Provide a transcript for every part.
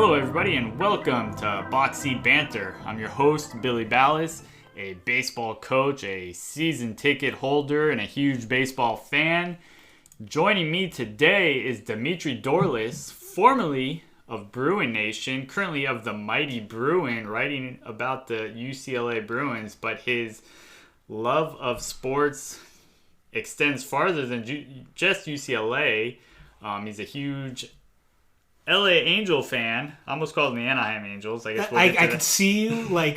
Hello, everybody, and welcome to Boxy Banter. I'm your host, Billy Ballas, a baseball coach, a season ticket holder, and a huge baseball fan. Joining me today is Dimitri Dorlis, formerly of Bruin Nation, currently of the Mighty Bruin, writing about the UCLA Bruins, but his love of sports extends farther than just UCLA. He's a huge LA Angel fan. I almost called them the Anaheim Angels. I guess I could see you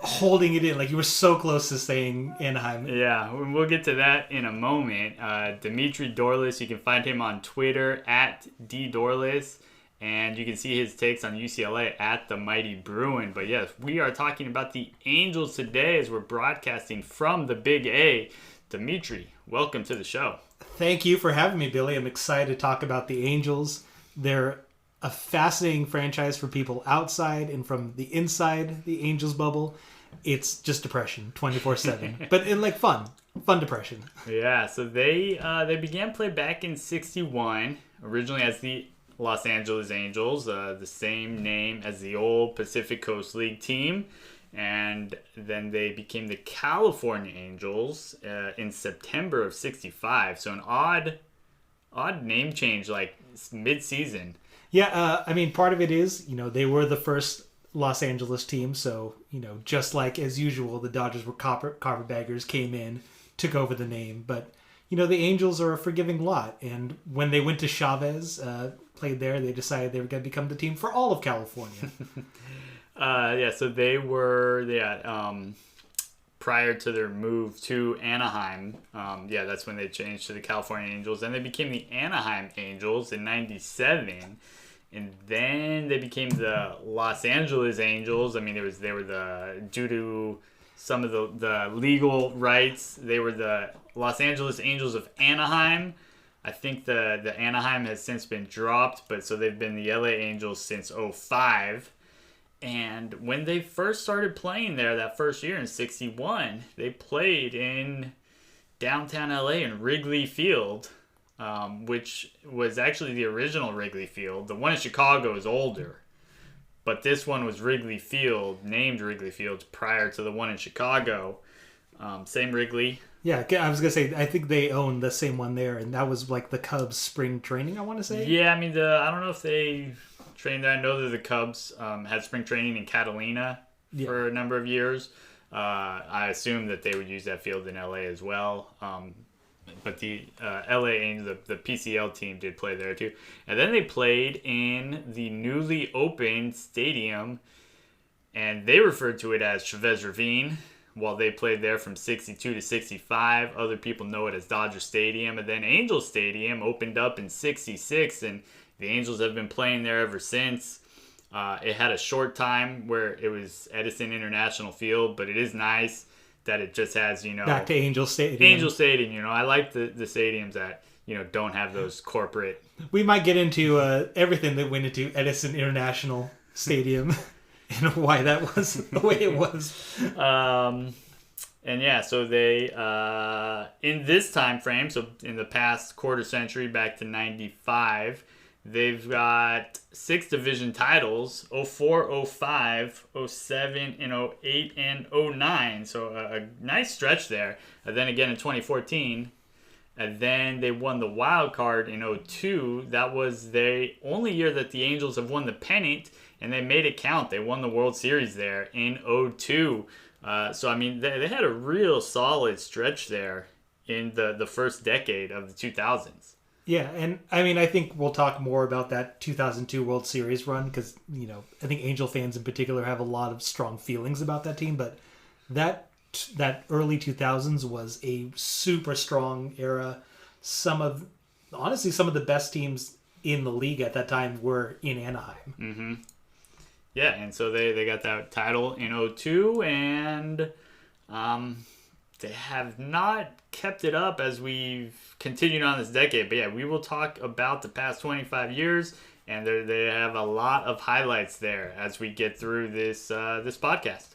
holding it in, like you were so close to saying Anaheim. Yeah, we'll get to that in a moment. Dimitri Dorlis, you can find him on Twitter at @ddorlis, and you can see his takes on UCLA at the Mighty Bruin. But yes, we are talking about the Angels today as we're broadcasting from the Big A. Dimitri, welcome to the show. Thank you for having me, Billy. I'm excited to talk about the Angels. They're a fascinating franchise for people outside and from the inside the Angels bubble. It's just depression 24/7, but fun depression. Yeah, so they began play back in '61, originally as the Los Angeles Angels, the same name as the old Pacific Coast League team, and then they became the California Angels in September of '65. So an odd name change, like mid-season. Yeah, part of it is, they were the first Los Angeles team, so, just like as usual, the Dodgers were carpetbaggers, came in, took over the name, but, the Angels are a forgiving lot, and when they went to Chavez, played there, they decided they were going to become the team for all of California. So they were, prior to their move to Anaheim, that's when they changed to the California Angels, and they became the Anaheim Angels in '97, and then they became the Los Angeles Angels. I mean, due to some of the legal rights, they were the Los Angeles Angels of Anaheim. I think the Anaheim has since been dropped, but so they've been the LA Angels since '05. And when they first started playing there that first year in '61, they played in downtown LA in Wrigley Field, which was actually the original Wrigley Field. The one in Chicago is older, but this one was Wrigley Field, named Wrigley Field, prior to the one in Chicago. Same Wrigley. Yeah, I was going to say, I think they own the same one there, and that was like the Cubs spring training, I want to say. Yeah, I don't know if they trained there. I know that the Cubs had spring training in Catalina for a number of years. I assume that they would use that field in LA as well. But the LA Angels, the PCL team, did play there too. And then they played in the newly opened stadium, and they referred to it as Chavez Ravine while they played there from '62 to '65. Other people know it as Dodger Stadium. And then Angel Stadium opened up in '66, and the Angels have been playing there ever since. It had a short time where it was Edison International Field, but it is nice that it just has, back to Angel Stadium. Angel Stadium, I like the stadiums that, don't have those corporate. We might get into everything that went into Edison International Stadium and why that was the way it was. So they, in this time frame, so in the past quarter century back to '95, they've got 6 division titles, 04, 05, 07, and 08, and 09. So a nice stretch there. And then again in 2014. And then they won the wild card in 02. That was the only year that the Angels have won the pennant, and they made it count. They won the World Series there in 02. They had a real solid stretch there in the first decade of the 2000s. Yeah, and I think we'll talk more about that 2002 World Series run because, I think Angel fans in particular have a lot of strong feelings about that team, but that early 2000s was a super strong era. Some of the best teams in the league at that time were in Anaheim. Mm-hmm. Yeah, and so they got that title in 02, and they have not kept it up as we've continued on this decade. But yeah, we will talk about the past 25 years, and they have a lot of highlights there as we get through this podcast.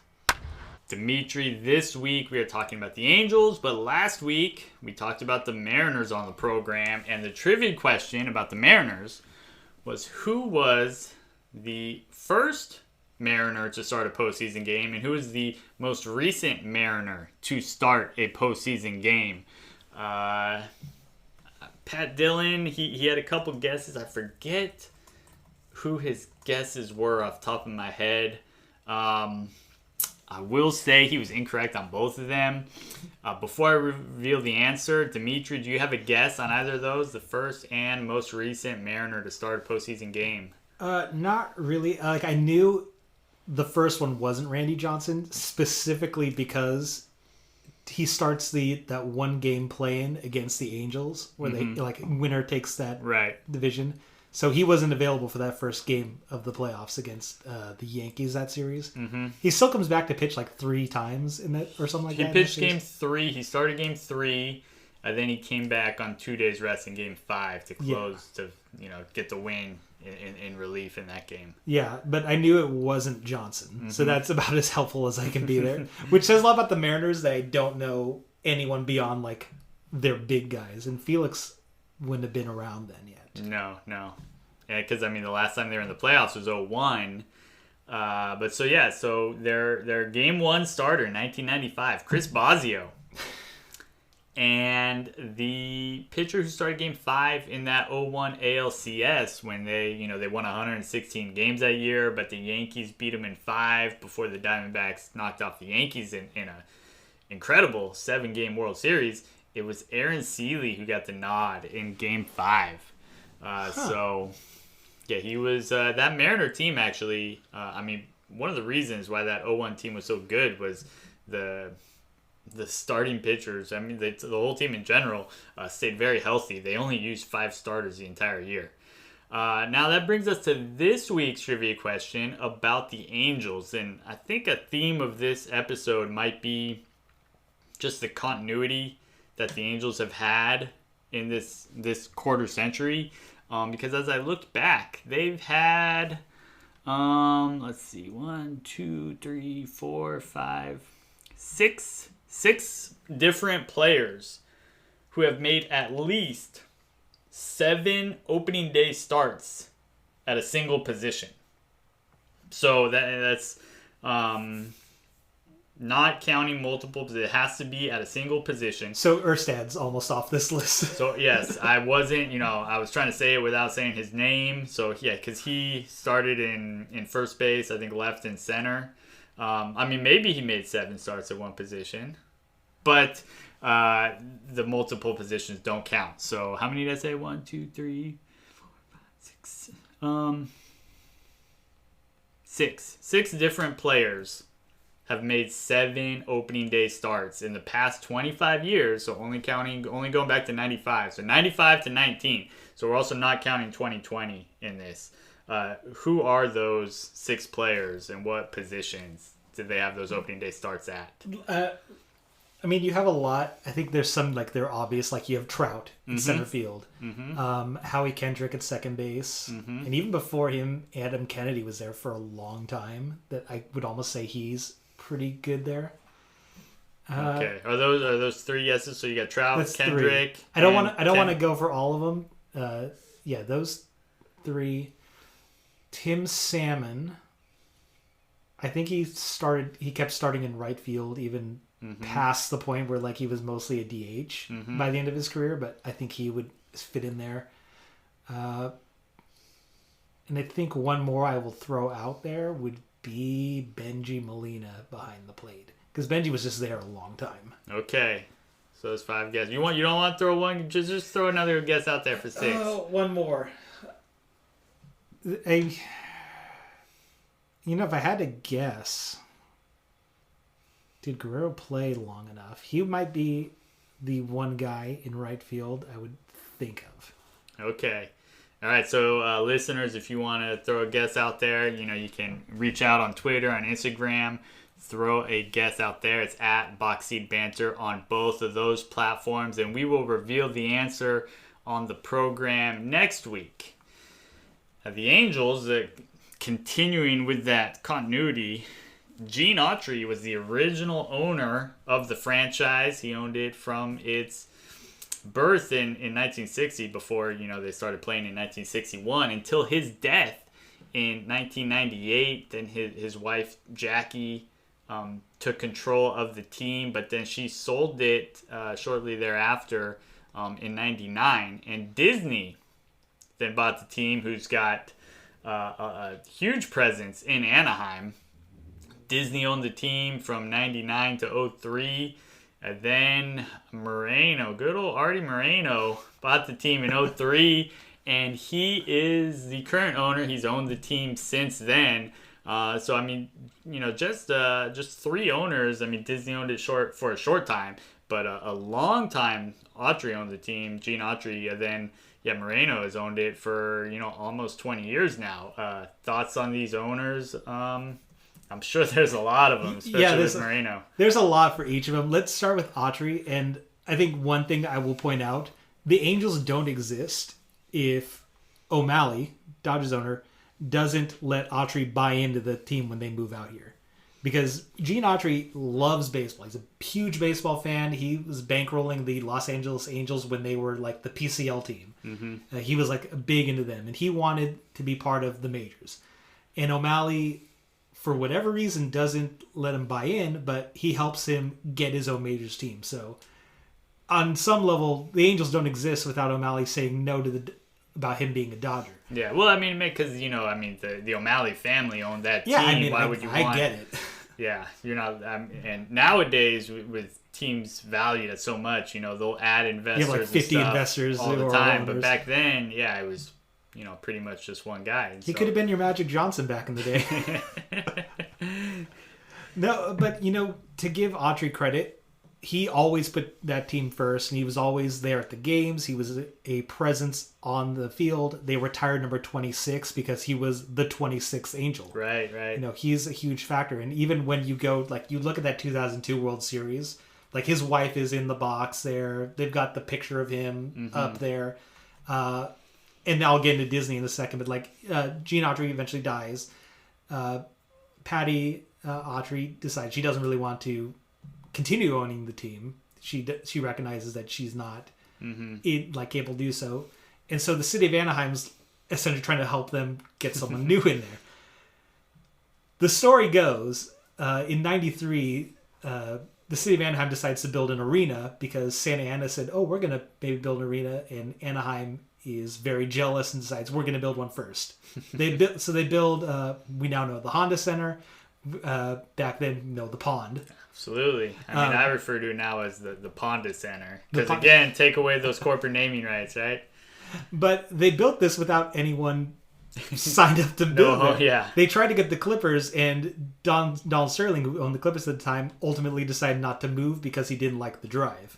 Dimitri, this week we are talking about the Angels, but last week we talked about the Mariners on the program, and the trivia question about the Mariners was who was the first Mariner to start a postseason game, and who is the most recent Mariner to start a postseason game. Pat Dillon, he had a couple guesses. I forget who his guesses were off the top of my head. I will say he was incorrect on both of them. Before I reveal the answer, Dimitri, do you have a guess on either of those? The first and most recent Mariner to start a postseason game? Not really. I knew the first one wasn't Randy Johnson, specifically because he starts that one game play-in against the Angels, where they winner takes that division. So he wasn't available for that first game of the playoffs against the Yankees that series. Mm-hmm. He still comes back to pitch 3 times in that or something like that. He pitched game 3. He started game 3, and then he came back on 2 days rest in game 5 to close to get the win in relief in that game. Yeah, but I knew it wasn't Johnson, so that's about as helpful as I can be there. Which says a lot about the Mariners that I don't know anyone beyond their big guys, and Felix wouldn't have been around then yet. No. Yeah, because, the last time they were in the playoffs was 2001. So their Game 1 starter in 1995, Chris Bosio. And the pitcher who started Game 5 in that 2001 ALCS when they won 116 games that year, but the Yankees beat them in 5 before the Diamondbacks knocked off the Yankees in a incredible 7-game World Series. It was Aaron Seeley who got the nod in Game 5. So, yeah, he was that Mariner team actually. One of the reasons why that 2001 team was so good was the starting pitchers. The whole team in general stayed very healthy. They only used 5 starters the entire year. Now that brings us to this week's trivia question about the Angels, and I think a theme of this episode might be just the continuity that the Angels have had in this quarter century. Because as I looked back, they've had, 1, 2, 3, 4, 5, 6 different players who have made at least 7 opening day starts at a single position. So that's not counting multiple, it has to be at a single position. So Erstad's almost off this list. So yes, I wasn't, I was trying to say it without saying his name. So yeah, because he started in first base, I think left and center. Maybe he made 7 starts at one position, but the multiple positions don't count. So how many did I say? 1, 2, 3, 4, 5, 6. 6 different players have made 7 opening day starts in the past 25 years. So only going back to 95. So 95 to 19. So we're also not counting 2020 in this. Who are those 6 players and what positions did they have those opening day starts at? You have a lot. I think there's some they're obvious. You have Trout in center field, Howie Kendrick at second base, and even before him, Adam Kennedy was there for a long time. That I would almost say he's pretty good there. Okay, are those 3 yeses? So you got Trout, Kendrick. 3. I don't want to go for all of them. Those 3. Tim Salmon. I think he kept starting in right field even past the point where he was mostly a DH by the end of his career, but I think he would fit in there. And I think one more I will throw out there would be Benji Molina behind the plate, because Benji was just there a long time. Okay, so there's 5 guesses. You don't want to throw one? Just throw another guess out there for 6. One more. If I had to guess, did Guerrero play long enough? He might be the one guy in right field I would think of. Okay. All right, so listeners, if you want to throw a guess out there, you can reach out on Twitter, on Instagram, throw a guess out there. It's at Boxseat Banter on both of those platforms, and we will reveal the answer on the program next week. The Angels, continuing with that continuity, Gene Autry was the original owner of the franchise. He owned it from its birth in 1960 before they started playing in 1961 until his death in 1998. Then his wife, Jackie, took control of the team, but then she sold it shortly thereafter in 99. And Disney then bought the team, who's got a huge presence in Anaheim. Disney owned the team from 99 to 03. And then Moreno, good old Artie Moreno, bought the team in 03. And he is the current owner. He's owned the team since then. So, I mean, just 3 owners. I mean, Disney owned it for a short time. But a long time, Autry owned the team, Gene Autry. And then, Moreno has owned it for, almost 20 years now. Thoughts on these owners? I'm sure there's a lot of them, especially with Moreno. There's a lot for each of them. Let's start with Autry. And I think one thing I will point out, the Angels don't exist if O'Malley, Dodgers owner, doesn't let Autry buy into the team when they move out here. Because Gene Autry loves baseball. He's a huge baseball fan. He was bankrolling the Los Angeles Angels when they were like the PCL team. Mm-hmm. He was like big into them. And he wanted to be part of the majors. And O'Malley, for whatever reason, doesn't let him buy in, but he helps him get his own majors team. So on some level, the Angels don't exist without O'Malley saying no to about him being a Dodger. Yeah, well, I mean, because, the O'Malley family owned that team. Yeah, I mean, why would you want... I get it. Yeah, you're not... and nowadays, with teams valued at so much, they'll add investors like 50 investors all the time. owners. But back then, it was... pretty much just one guy. He could have been your Magic Johnson back in the day. No, but, to give Autry credit, he always put that team first, and he was always there at the games. He was a presence on the field. They retired number 26 because he was the 26th Angel. Right. He's a huge factor. And even when you go, you look at that 2002 World Series, his wife is in the box there. They've got the picture of him up there. And I'll get into Disney in a second, but Gene Autry eventually dies. Patty Autry decides she doesn't really want to continue owning the team. She recognizes that she's not capable to do so, and so the city of Anaheim's essentially trying to help them get someone new in there. The story goes in '93. The city of Anaheim decides to build an arena because Santa Ana said, "Oh, we're gonna maybe build an arena," and Anaheim is very jealous and decides we're going to build one first. They build. We now know the Honda Center. Back then, the Pond. Absolutely. I refer to it now as the Ponda Center because again, take away those corporate naming rights, right? But they built this without anyone signed up to build it. Yeah. They tried to get the Clippers, and Donald Sterling, who owned the Clippers at the time, ultimately decided not to move because he didn't like the drive.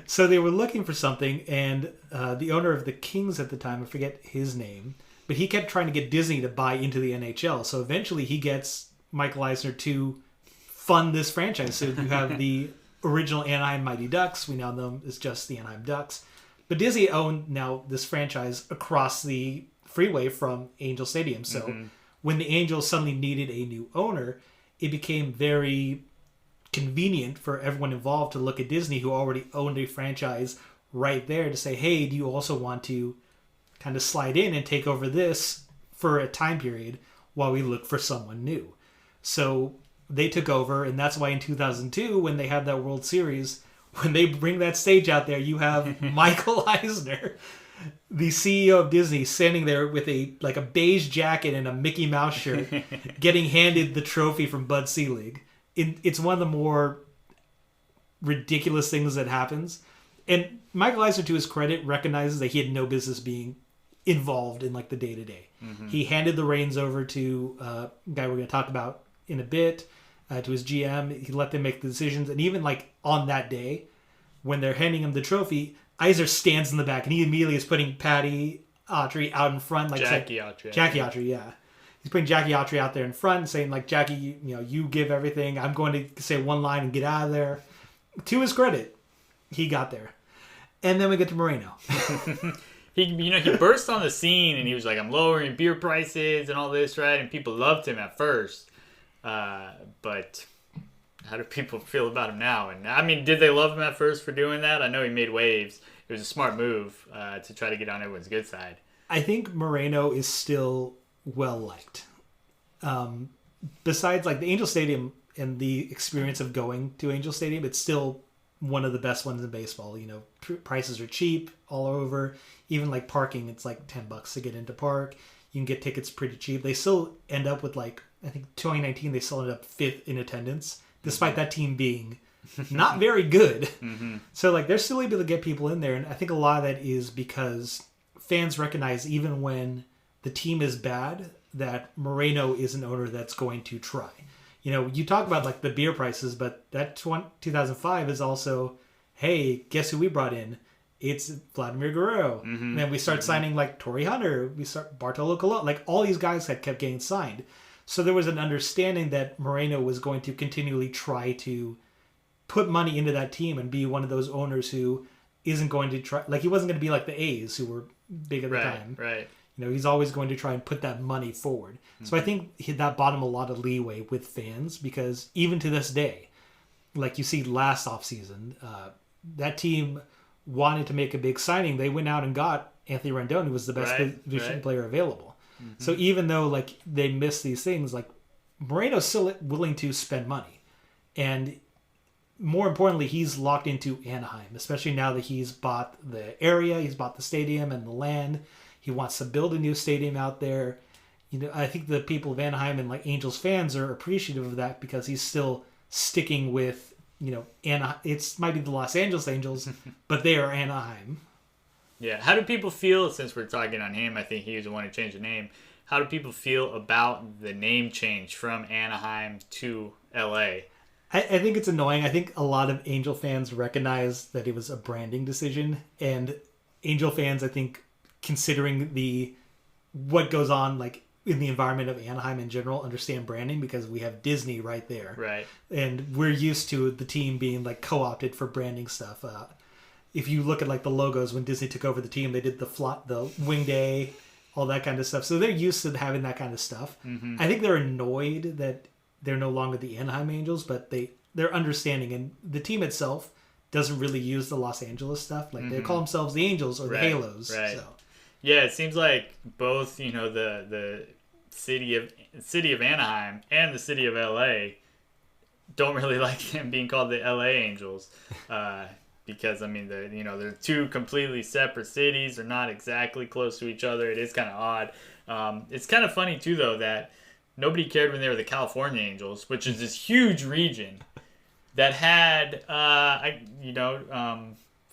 So they were looking for something, and the owner of the Kings at the time, I forget his name, but he kept trying to get Disney to buy into the NHL. So eventually he gets Michael Eisner to fund this franchise. So you have the original Anaheim Mighty Ducks. We now know them as just the Anaheim Ducks. But Disney owned now this franchise across the freeway from Angel Stadium. So when the Angels suddenly needed a new owner, it became very convenient for everyone involved to look at Disney, who already owned a franchise right there, to say, hey, do you also want to kind of slide in and take over this for a time period while we look for someone new? So they took over, and that's why in 2002, when they had that World Series, when they bring that stage out there, you have Michael Eisner, the CEO of Disney, standing there with a beige jacket and a Mickey Mouse shirt, getting handed the trophy from Bud Selig. It's one of the more ridiculous things that happens. And Michael Eisner, to his credit, recognizes that he had no business being involved in the day-to-day. He handed the reins over to a guy we're going to talk about in a bit, to his GM. He let them make the decisions. And even on that day, when they're handing him the trophy, Eisner stands in the back, and he immediately is putting Patty Autry out in front. Jackie Autry. Jackie Autry, yeah. He's putting Jackie Autry out there in front and saying, Jackie, you give everything. I'm going to say one line and get out of there. To his credit, he got there. And then we get to Moreno. He burst on the scene, and he was like, I'm lowering beer prices and all this, right? And people loved him at first. But how do people feel about him now? And did they love him at first for doing that? I know he made waves. It was a smart move to try to get on everyone's good side. I think Moreno is still well liked. Besides like the Angel Stadium and the experience of going to Angel Stadium, it's still one of the best ones in baseball. You know, prices are cheap all over. Even like parking, it's like $10 to get into park. You can get tickets pretty cheap. They still end up with like, I think 2019 they still ended up 5th in attendance, despite that team being not very good. Mm-hmm. So like they're still able to get people in there, and I think a lot of that is because fans recognize even when the team is bad that Moreno is an owner that's going to try. You know, you talk about like the beer prices, but that 2005 is also, hey, guess who we brought in? It's Vladimir Guerrero. Mm-hmm. And then we start signing like Torrey Hunter, we start Bartolo Colon, like all these guys that kept getting signed. So there was an understanding that Moreno was going to continually try to put money into that team and be one of those owners who isn't going to try, like he wasn't going to be like the A's who were big at the time. Right. You know, he's always going to try and put that money forward. Mm-hmm. So I think that bought him a lot of leeway with fans, because even to this day, like you see last offseason, that team wanted to make a big signing. They went out and got Anthony Rendon, who was the best position player available. Mm-hmm. So even though like they missed these things, like Moreno's still willing to spend money. And more importantly, he's locked into Anaheim, especially now that he's bought the area, he's bought the stadium and the land. He wants to build a new stadium out there. You know, I think the people of Anaheim and like Angels fans are appreciative of that, because he's still sticking with, you know, it might be the Los Angeles Angels, but they are Anaheim. Yeah. How do people feel, since we're talking on him, I think he was the one who changed the name. How do people feel about the name change from Anaheim to LA? I think it's annoying. I think a lot of Angel fans recognize that it was a branding decision, and Angel fans, I think, considering what goes on like in the environment of Anaheim in general, understand branding, because we have Disney right there. Right. And we're used to the team being like co-opted for branding stuff. If you look at like the logos when Disney took over the team, they did the Wing Day, all that kind of stuff. So they're used to having that kind of stuff. Mm-hmm. I think they're annoyed that they're no longer the Anaheim Angels, but they're understanding, and the team itself doesn't really use the Los Angeles stuff. Like they call themselves the Angels or the Halos. Right. So. Yeah, it seems like both, you know, the city of Anaheim and the city of LA don't really like them being called the LA Angels, because I mean they're two completely separate cities. They're not exactly close to each other. It is kind of odd. It's kind of funny too, though, that nobody cared when they were the California Angels, which is this huge region that had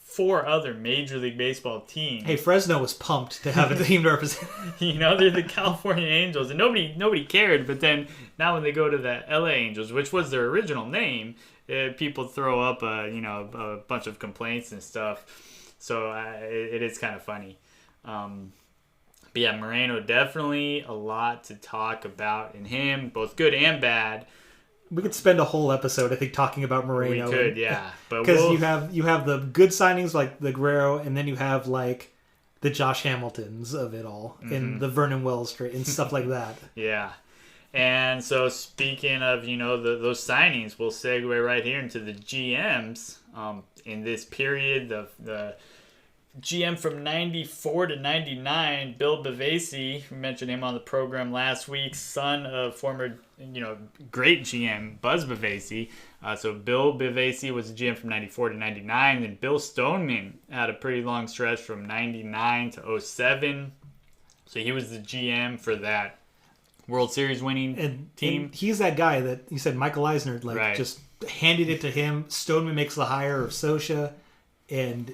4 other Major League Baseball teams. Hey, Fresno was pumped to have a team to represent. You know, they're the California Angels, and nobody cared. But then now when they go to the LA Angels, which was their original name, people throw up a bunch of complaints and stuff. So it is kind of funny. But yeah, Moreno, definitely a lot to talk about in him, both good and bad. We could spend a whole episode, I think, talking about Moreno. We could, yeah. Because you have the good signings like the Guerrero, and then you have like the Josh Hamiltons of it all, and the Vernon Wells trade and stuff like that. Yeah. And so speaking of, those signings, we'll segue right here into the GMs. In this period, the GM from 94 to 99, Bill Bavasi, we mentioned him on the program last week, son of former, great GM Buzz Bavasi. So Bill Bavasi was the GM from 94 to 99. Then Bill Stoneman had a pretty long stretch from 99 to 07. So he was the GM for that World Series winning team. And he's that guy that you said, Michael Eisner, right. Just handed it to him. Stoneman makes the hire of Scioscia, and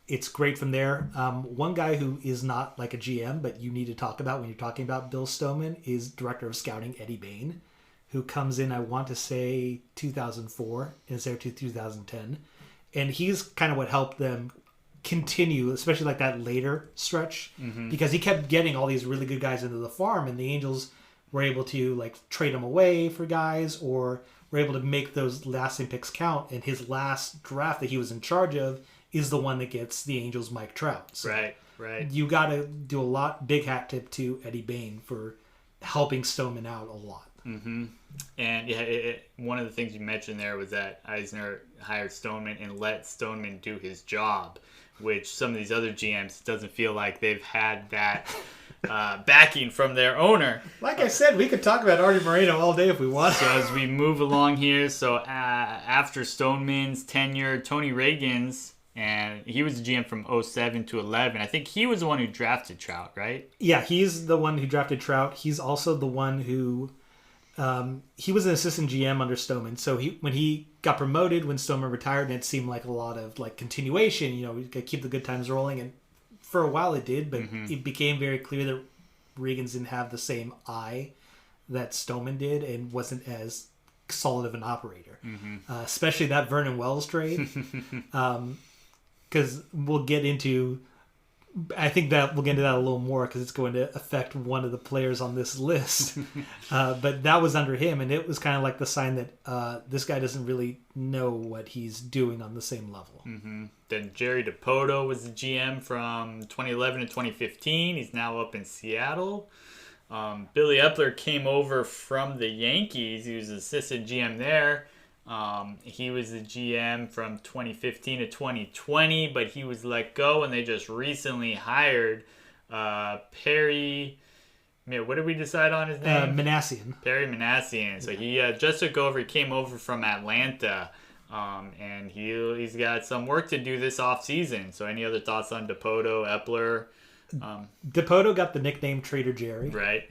it's great from there. One guy who is not like a GM, but you need to talk about when you're talking about Bill Stoneman, is Director of Scouting Eddie Bain, who comes in, I want to say 2004, and is there to 2010. And he's kind of what helped them continue, especially like that later stretch, because he kept getting all these really good guys into the farm, and the Angels were able to like trade them away for guys, or were able to make those lasting picks count. And his last draft that he was in charge of is the one that gets the Angels Mike Trout. So right. You got to do a lot. Big hat tip to Eddie Bain for helping Stoneman out a lot. Mm-hmm. And yeah, one of the things you mentioned there was that Eisner hired Stoneman and let Stoneman do his job, which some of these other GMs doesn't feel like they've had that backing from their owner. Like I said, we could talk about Artie Moreno all day if we want. So as we move along here, after Stoneman's tenure, Tony Reagan's, and he was the GM from 07 to 11. I think he was the one who drafted Trout, right? Yeah, he's the one who drafted Trout. He's also the one who... he was an assistant GM under Stoneman. So when he got promoted, when Stoneman retired, and it seemed like a lot of like continuation, we could keep the good times rolling. And for a while it did, but it became very clear that Reagan's didn't have the same eye that Stoneman did and wasn't as solid of an operator. Especially that Vernon Wells trade. Because we'll get into... I think that we'll get into that a little more because it's going to affect one of the players on this list. But that was under him, and it was kind of like the sign that this guy doesn't really know what he's doing on the same level. Then Jerry Dipoto was the GM from 2011 to 2015. He's now up in Seattle. Billy Epler came over from the Yankees. He was assistant GM there. He was the GM from 2015 to 2020, but he was let go, and they just recently hired Perry. What did we decide on his name? Manassian. Perry Manassian. So he just took over. He came over from Atlanta, and he's got some work to do this off season. So any other thoughts on Dipoto, Epler? Dipoto got the nickname Trader Jerry, right?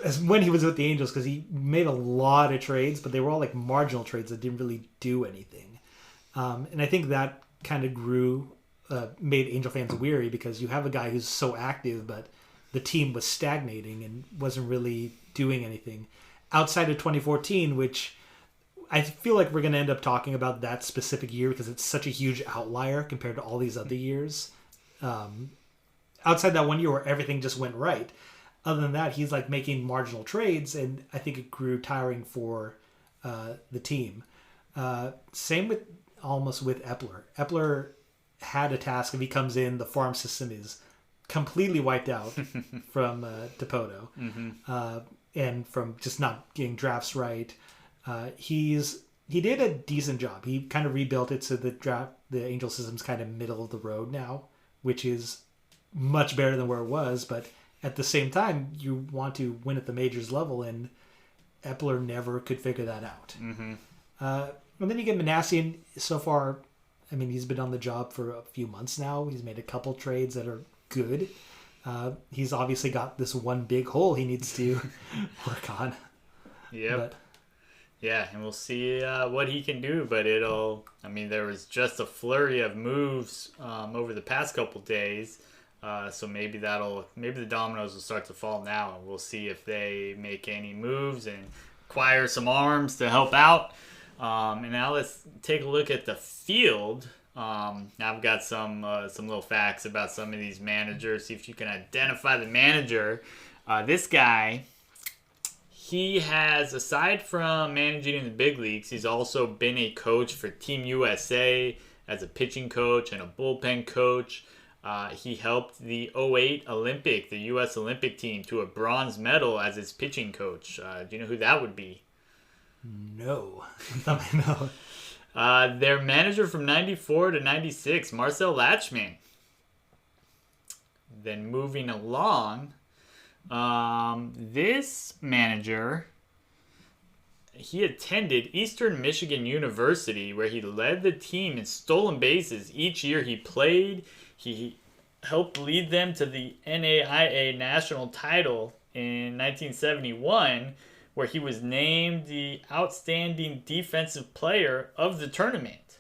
As when he was with the Angels, because he made a lot of trades, but they were all like marginal trades that didn't really do anything. And I think that kind of made Angel fans weary because you have a guy who's so active, but the team was stagnating and wasn't really doing anything outside of 2014, which I feel like we're going to end up talking about that specific year because it's such a huge outlier compared to all these other years. Outside that 1 year where everything just went right. Other than that, he's like making marginal trades, and I think it grew tiring for the team. Same with Epler. Epler had a task. If he comes in, the farm system is completely wiped out from Dipoto. And from just not getting drafts right. He did a decent job. He kind of rebuilt it so the Angel system's kind of middle of the road now, which is much better than where it was, but at the same time, you want to win at the majors level, and Epler never could figure that out. And then you get Manassian. So far, I mean, he's been on the job for a few months now. He's made a couple trades that are good. He's obviously got this one big hole he needs to work on. Yeah, and we'll see what he can do, but there was just a flurry of moves over the past couple days. So maybe the dominoes will start to fall now, and we'll see if they make any moves and acquire some arms to help out. And now let's take a look at the field. I've got some little facts about some of these managers. See if you can identify the manager. This guy, he has, aside from managing in the big leagues, he's also been a coach for Team USA as a pitching coach and a bullpen coach. He helped the 2008 Olympic, the U.S. Olympic team, to a bronze medal as its pitching coach. Do you know who that would be? No. No. Their manager from 94 to 96, Marcel Latchman. Then moving along, this manager, he attended Eastern Michigan University, where he led the team in stolen bases each year he played. He helped lead them to the NAIA national title in 1971, where he was named the outstanding defensive player of the tournament.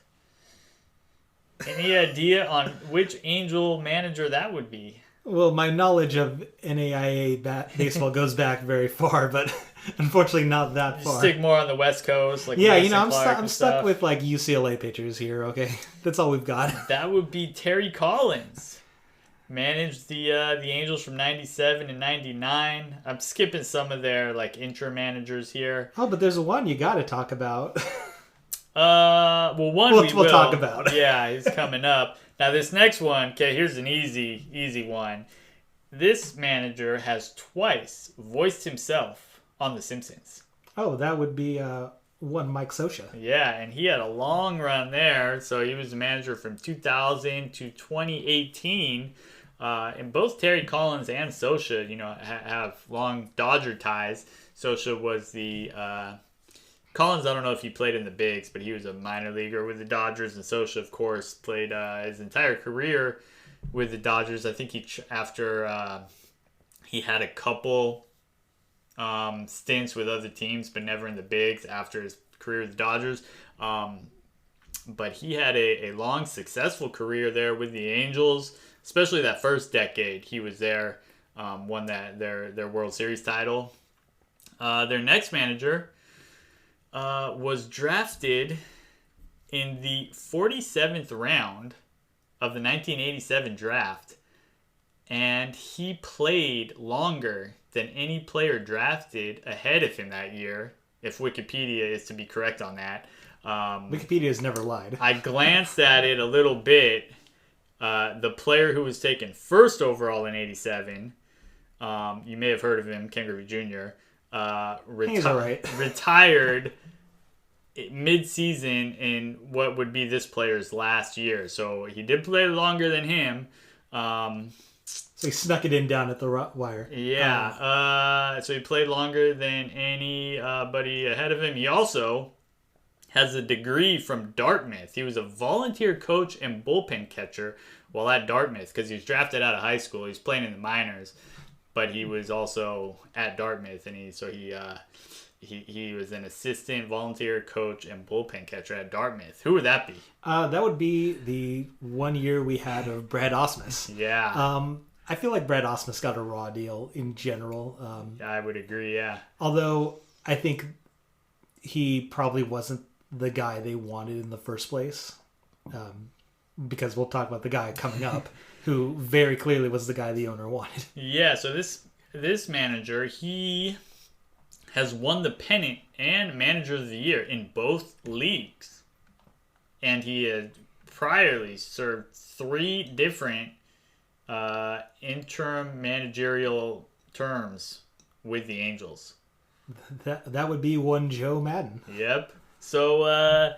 Any idea on which Angel manager that would be? Well, my knowledge of NAIA baseball goes back very far, but unfortunately not that far. Stick more on the West Coast, like yeah, I'm stuck with like UCLA pitchers here. Okay, that's all we've got. That would be Terry Collins. Managed the Angels from 97 and 99. I'm skipping some of their like interim managers here. Oh, but there's one you got to talk about. We'll talk about. Yeah, he's coming up. Now this next one, okay, here's an easy one. This manager has twice voiced himself on The Simpsons. Oh, that would be one Mike Scioscia. Yeah, and he had a long run there. So he was the manager from 2000 to 2018. And both Terry Collins and Scioscia, have long Dodger ties. Scioscia was the Collins. I don't know if he played in the bigs, but he was a minor leaguer with the Dodgers, and Scioscia, of course, played his entire career with the Dodgers. I think after he had a couple stints with other teams, but never in the bigs after his career with the Dodgers. But he had a long, successful career there with the Angels, especially that first decade. He was there, won their World Series title. Their next manager was drafted in the 47th round of the 1987 draft, and he played longer than any player drafted ahead of him that year, if Wikipedia is to be correct on that. Wikipedia has never lied. I glanced at it a little bit. The player who was taken first overall in 87, you may have heard of him, Ken Griffey Jr., He's all right. retired mid-season in what would be this player's last year. So he did play longer than him. So he snuck it in down at the wire. Yeah. So he played longer than anybody ahead of him. He also has a degree from Dartmouth. He was a volunteer coach and bullpen catcher while at Dartmouth because he was drafted out of high school. He was playing in the minors, but he was also at Dartmouth, and he was an assistant volunteer coach and bullpen catcher at Dartmouth. Who would that be? That would be the 1 year we had of Brad Ausmus. Yeah. I feel like Brad Ausmus got a raw deal in general. I would agree, yeah. Although I think he probably wasn't the guy they wanted in the first place. Because we'll talk about the guy coming up who very clearly was the guy the owner wanted. Yeah, so this manager, he has won the pennant and manager of the year in both leagues. And he had priorly served 3 different interim managerial terms with the Angels. That would be one Joe Madden. Yep. So,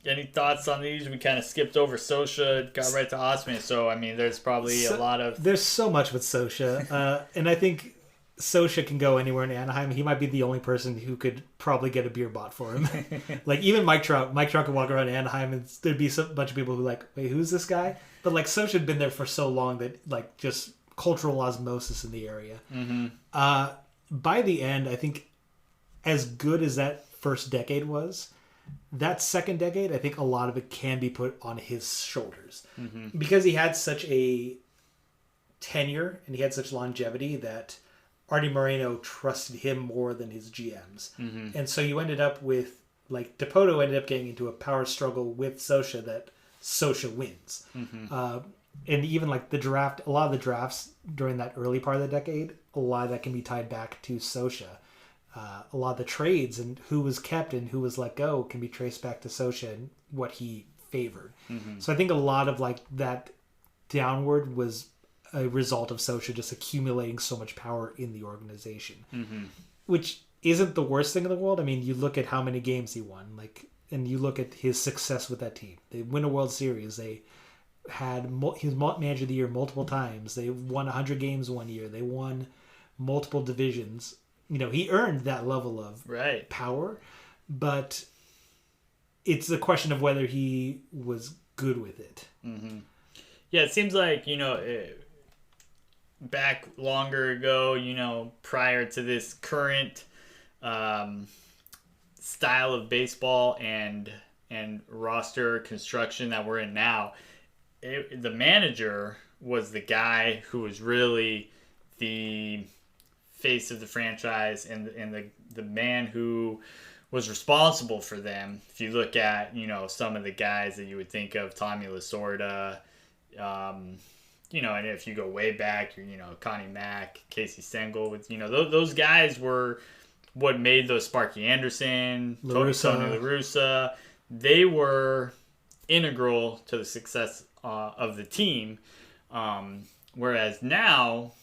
any thoughts on these? We kind of skipped over Scioscia, got right to Ausmus. So, I mean, there's probably a lot of... There's so much with Scioscia. And I think Scioscia can go anywhere in Anaheim. He might be the only person who could probably get a beer bought for him. Like, even Mike Trout could walk around Anaheim and there'd be a bunch of people who like, wait, who's this guy? But, like, Scioscia had been there for so long that, like, just cultural osmosis in the area. Mm-hmm. By the end, I think as good as that first decade was, that second decade, I think a lot of it can be put on his shoulders. Mm-hmm. Because he had such a tenure and he had such longevity that Artie Moreno trusted him more than his GMs. Mm-hmm. And so you ended up with, like, Dipoto ended up getting into a power struggle with Scioscia that Scioscia wins. Mm-hmm. And even, like, a lot of the drafts during that early part of the decade, a lot of that can be tied back to Scioscia. A lot of the trades and who was kept and who was let go can be traced back to Scioscia and what he favored. Mm-hmm. So I think a lot of, like, that downward was a result of Scioscia just accumulating so much power in the organization, Mm-hmm. which isn't the worst thing in the world. I mean, you look at how many games he won, like, and you look at his success with that team. They win a World Series. They had he was manager of the year multiple times. They won 100 games one year. They won multiple divisions. You know, he earned that level of power, but it's a question of whether he was good with it. Mm-hmm. Yeah, it seems like, back longer ago, prior to this current style of baseball and roster construction that we're in now, the manager was the guy who was really the face of the franchise and the man who was responsible for them. If you look at, some of the guys that you would think of, Tommy Lasorda, and if you go way back, Connie Mack, Casey Stengel, with those guys were what made those Sparky Anderson, Tony La Russa. They were integral to the success of the team. Whereas now,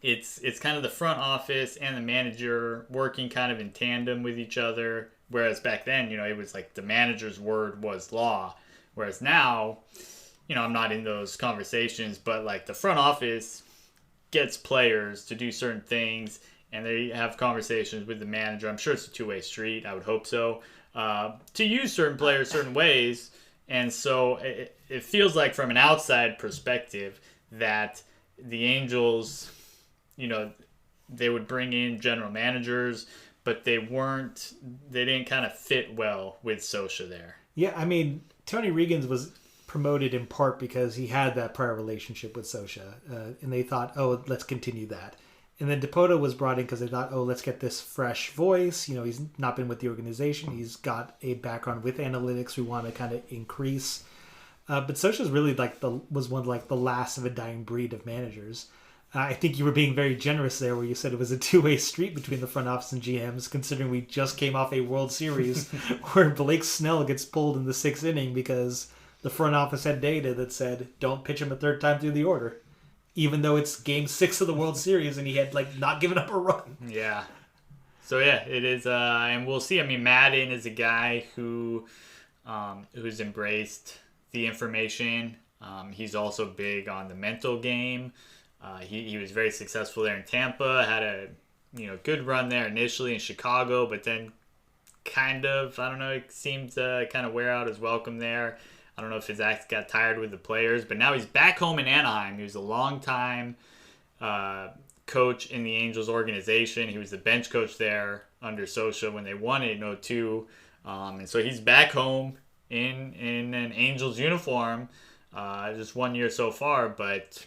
it's kind of the front office and the manager working kind of in tandem with each other. Whereas back then, it was like the manager's word was law. Whereas now, I'm not in those conversations, but like the front office gets players to do certain things, and they have conversations with the manager. I'm sure it's a two-way street. I would hope so. To use certain players certain ways, and so it feels like from an outside perspective that the Angels, they would bring in general managers, but they didn't kind of fit well with Scioscia there. Yeah, I mean, Tony Reagans was promoted in part because he had that prior relationship with Scioscia, and they thought, oh, let's continue that. And then Dipoto was brought in because they thought, oh, let's get this fresh voice. He's not been with the organization. He's got a background with analytics we want to kind of increase. But Scioscia's really was one of the last of a dying breed of managers. I think you were being very generous there where you said it was a two-way street between the front office and GMs, considering we just came off a World Series where Blake Snell gets pulled in the 6th inning because the front office had data that said, don't pitch him a third time through the order. Even though it's Game 6 of the World Series and he had not given up a run. Yeah. So yeah, it is, and we'll see. I mean, Maddon is a guy who's embraced the information. He's also big on the mental game. He was very successful there in Tampa. Had a good run there initially in Chicago, but then it seemed to kind of wear out his welcome there. I don't know if his act got tired with the players, but now he's back home in Anaheim. He was a long-time coach in the Angels organization. He was the bench coach there under Scioscia when they won it in 2002. And so he's back home in an Angels uniform. Just 1 year so far, but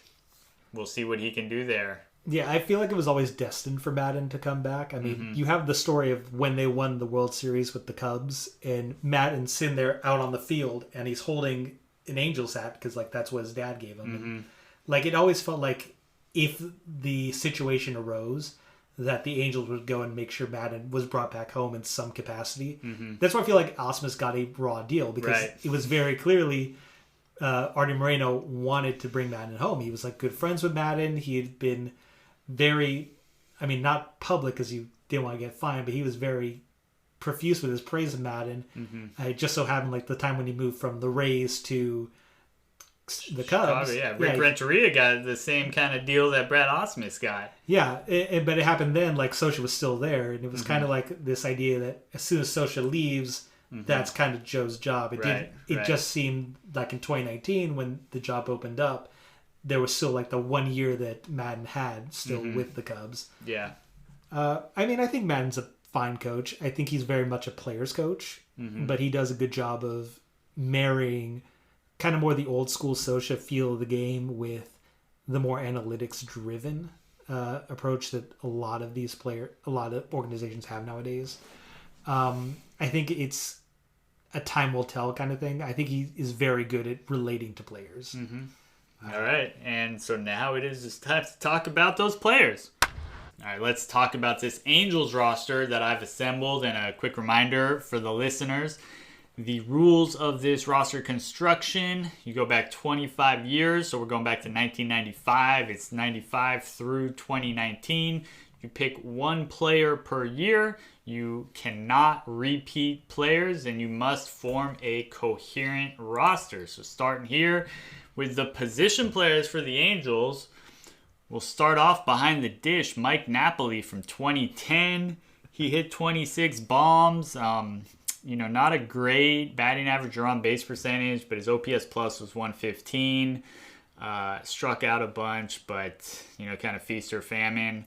we'll see what he can do there. Yeah, I feel like it was always destined for Maddon to come back. I mean, you have the story of when they won the World Series with the Cubs, and Maddon's sitting there out on the field, and he's holding an Angels hat because that's what his dad gave him. And, it always felt like if the situation arose, that the Angels would go and make sure Maddon was brought back home in some capacity. That's why I feel like Ausmus got a raw deal because it was very clearly Artie Moreno wanted to bring Maddon home. He was good friends with Maddon. He had been very, not public because he didn't want to get fined, but he was very profuse with his praise of Maddon. It just so happened the time when he moved from the Rays to the Cubs. Chicago, Rick Renteria got the same kind of deal that Brad Ausmus got. Yeah, but it happened then, Scioscia was still there, and it was kind of this idea that as soon as Scioscia leaves, that's kind of Joe's job. It just seemed like in 2019 when the job opened up, there was still the 1 year that Maddon had still with the Cubs. Yeah. I think Maddon's a fine coach. I think he's very much a player's coach, but he does a good job of marrying kind of more the old school Scioscia feel of the game with the more analytics driven approach that a lot of organizations have nowadays. I think it's a time will tell kind of thing. I think he is very good at relating to players. All right, and so now it is just time to talk about those players. All right, let's talk about this Angels roster that I've assembled, and a quick reminder for the listeners. The rules of this roster construction, you go back 25 years, so we're going back to 1995. It's 95 through 2019. You pick one player per year. You cannot repeat players, and you must form a coherent roster. So starting here with the position players for the Angels, we'll start off behind the dish. Mike Napoli from 2010. He hit 26 bombs. Not a great batting average or on base percentage, but his OPS plus was 115. Struck out a bunch, but kind of feast or famine.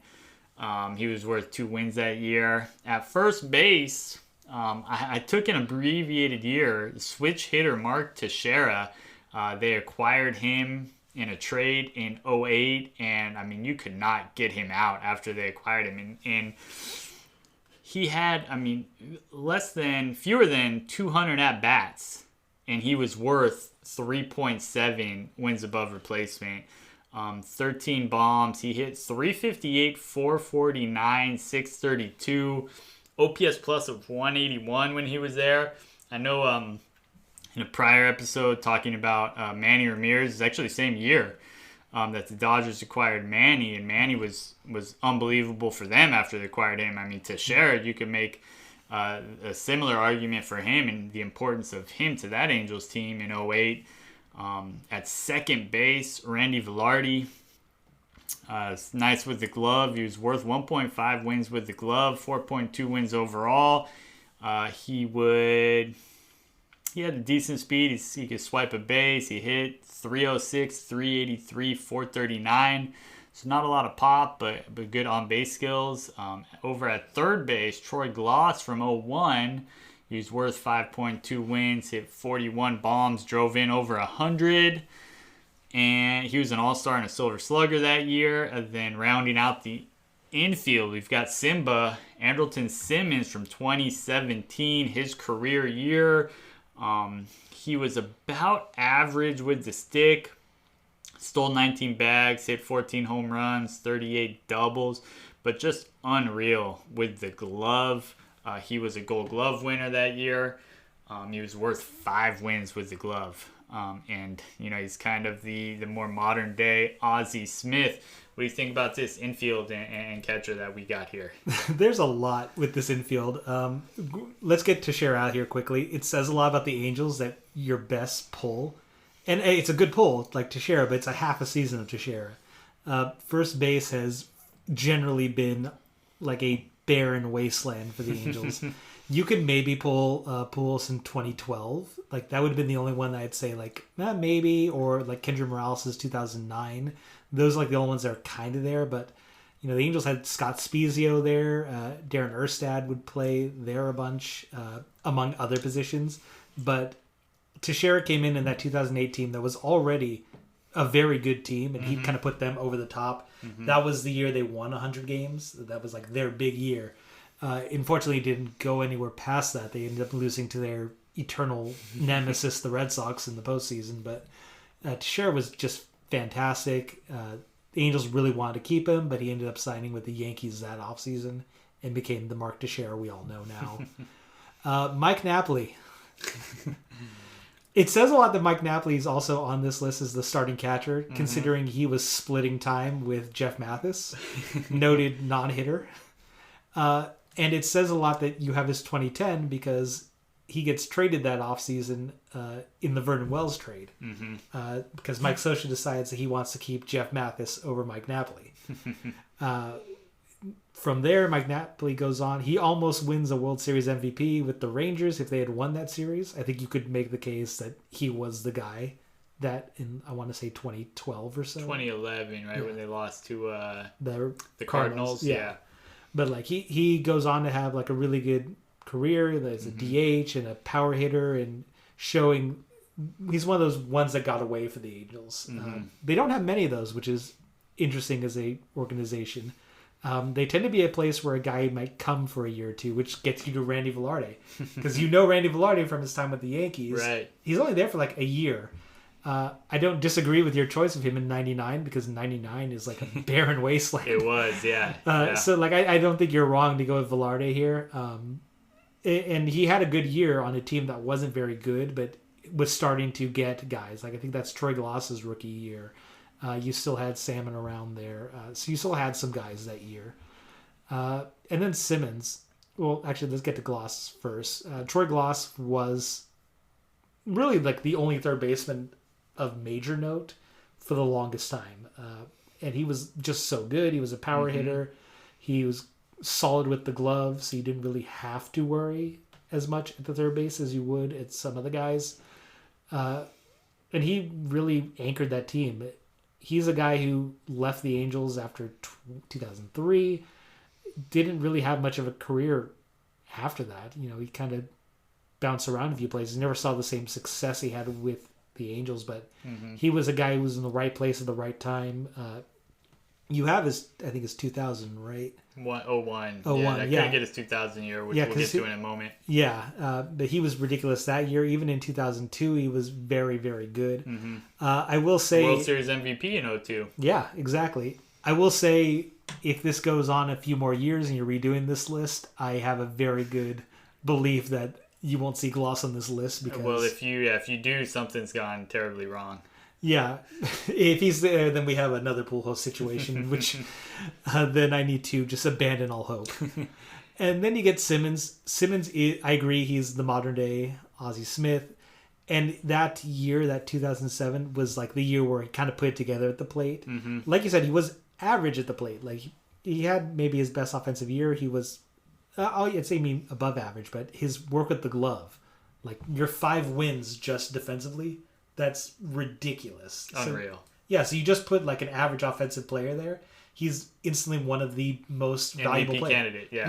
He was worth 2 wins that year. At first base, I took an abbreviated year. Switch hitter Mark Teixeira. They acquired him in a trade in 2008, and you could not get him out after they acquired him. And he had, fewer than 200 at bats, and he was worth 3.7 wins above replacement. 13 bombs. He hit 358, 449, 632, OPS plus of 181 when he was there. I know in a prior episode talking about Manny Ramirez, it's actually the same year that the Dodgers acquired Manny, and Manny was unbelievable for them after they acquired him. Teixeira, you could make a similar argument for him and the importance of him to that Angels team in 2008. At second base, Randy Velarde. Nice with the glove. He was worth 1.5 wins with the glove, 4.2 wins overall. He had a decent speed. He could swipe a base. He hit 306, 383, 439. So not a lot of pop, but good on-base skills. Over at third base, Troy Glaus from 01. He was worth 5.2 wins, hit 41 bombs, drove in over 100. And he was an all-star and a silver slugger that year. And then rounding out the infield, we've got Simba, Andrelton Simmons from 2017, his career year. He was about average with the stick. Stole 19 bags, hit 14 home runs, 38 doubles, but just unreal with the glove. He was a Gold Glove winner that year. He was worth 5 wins with the glove. And, he's kind of the more modern day Ozzie Smith. What do you think about this infield and catcher that we got here? There's a lot with this infield. Let's get Teixeira out here quickly. It says a lot about the Angels that your best pull, and it's a good pull like Teixeira, but it's a half a season of Teixeira. First base has generally been like a barren wasteland for the Angels. You could maybe pull Pujols in 2012. Like that would have been the only one that I'd say like maybe, or like Kendry Morales' 2009. Those are like the only ones that are kind of there. But the Angels had Scott Spezio there. Darren Erstad would play there a bunch, among other positions. But Teixeira came in that 2008 team that was already a very good team, and he kind of put them over the top. That was the year they won 100 games. That was like their big year. Unfortunately, didn't go anywhere past that. They ended up losing to their eternal nemesis, the Red Sox, in the postseason. But Teixeira was just fantastic. The Angels really wanted to keep him, but he ended up signing with the Yankees that offseason and became the Mark Teixeira we all know now. Mike Napoli. It says a lot that Mike Napoli is also on this list as the starting catcher, considering he was splitting time with Jeff Mathis, noted non-hitter. And it says a lot that you have his 2010 because he gets traded that offseason in the Vernon Wells trade. Because Mike Scioscia decides that he wants to keep Jeff Mathis over Mike Napoli. From there, Mike Napoli goes on. He almost wins a World Series MVP with the Rangers if they had won that series. I think you could make the case that he was the guy that in, I want to say 2012 or so. 2011, right? Yeah. When they lost to the Cardinals. Yeah. But like he goes on to have like a really good career as a DH and a power hitter, and showing he's one of those ones that got away for the Angels. They don't have many of those, which is interesting as a organization. They tend to be a place where a guy might come for a year or two, which gets you to Randy Velarde. Because Randy Velarde from his time with the Yankees. Right. He's only there for like a year. I don't disagree with your choice of him in 99, because 99 is like a barren wasteland. It was, yeah. So like I don't think you're wrong to go with Velarde here. And he had a good year on a team that wasn't very good, but was starting to get guys. Like I think that's Troy Glaus's rookie year. You still had Salmon around there. So you still had some guys that year. And then Simmons. Well, actually, let's get to Glaus first. Troy Glaus was really like the only third baseman of major note for the longest time. And he was just so good. He was a power hitter. He was solid with the glove, so you didn't really have to worry as much at the third base as you would at some of the guys. And he really anchored that team. He's a guy who left the Angels after 2003. Didn't really have much of a career after that. He kind of bounced around a few places. Never saw the same success he had with the Angels, but he was a guy who was in the right place at the right time. You have his 2000, right? 01. Yeah, I couldn't get his 2000 year, which we'll get to in a moment. Yeah, but he was ridiculous that year. Even in 2002, he was very, very good. I will say... World Series MVP in 02. Yeah, exactly. I will say, if this goes on a few more years and you're redoing this list, I have a very good belief that you won't see Glaus on this list. Because... Well, if you do, something's gone terribly wrong. Yeah, if he's there, then we have another Pujols situation, which then I need to just abandon all hope. And then you get Simmons. Simmons, I agree, he's the modern day Ozzie Smith. And that year, that 2007, was like the year where he kind of put it together at the plate. Mm-hmm. Like you said, he was average at the plate. Like he had maybe his best offensive year. He was, I'd say, above average, but his work with the glove, like your 5 wins just defensively, that's ridiculous. Unreal. So you just put like an average offensive player there. He's instantly one of the most valuable MVP players. candidate, yeah.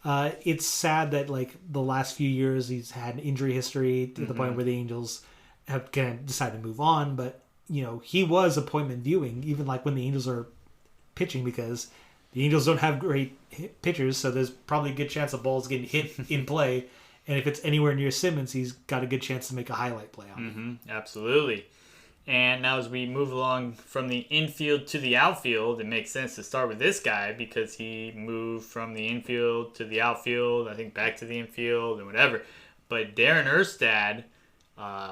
Yeah. It's sad that like the last few years he's had an injury history to the point where the Angels have kind of decided to move on. But he was appointment viewing, even like when the Angels are pitching, because the Angels don't have great pitchers, so there's probably a good chance the ball's getting hit in play. And if it's anywhere near Simmons, he's got a good chance to make a highlight play on it. Absolutely. And now as we move along from the infield to the outfield, it makes sense to start with this guy because he moved from the infield to the outfield, I think back to the infield and whatever. But Darren Erstad,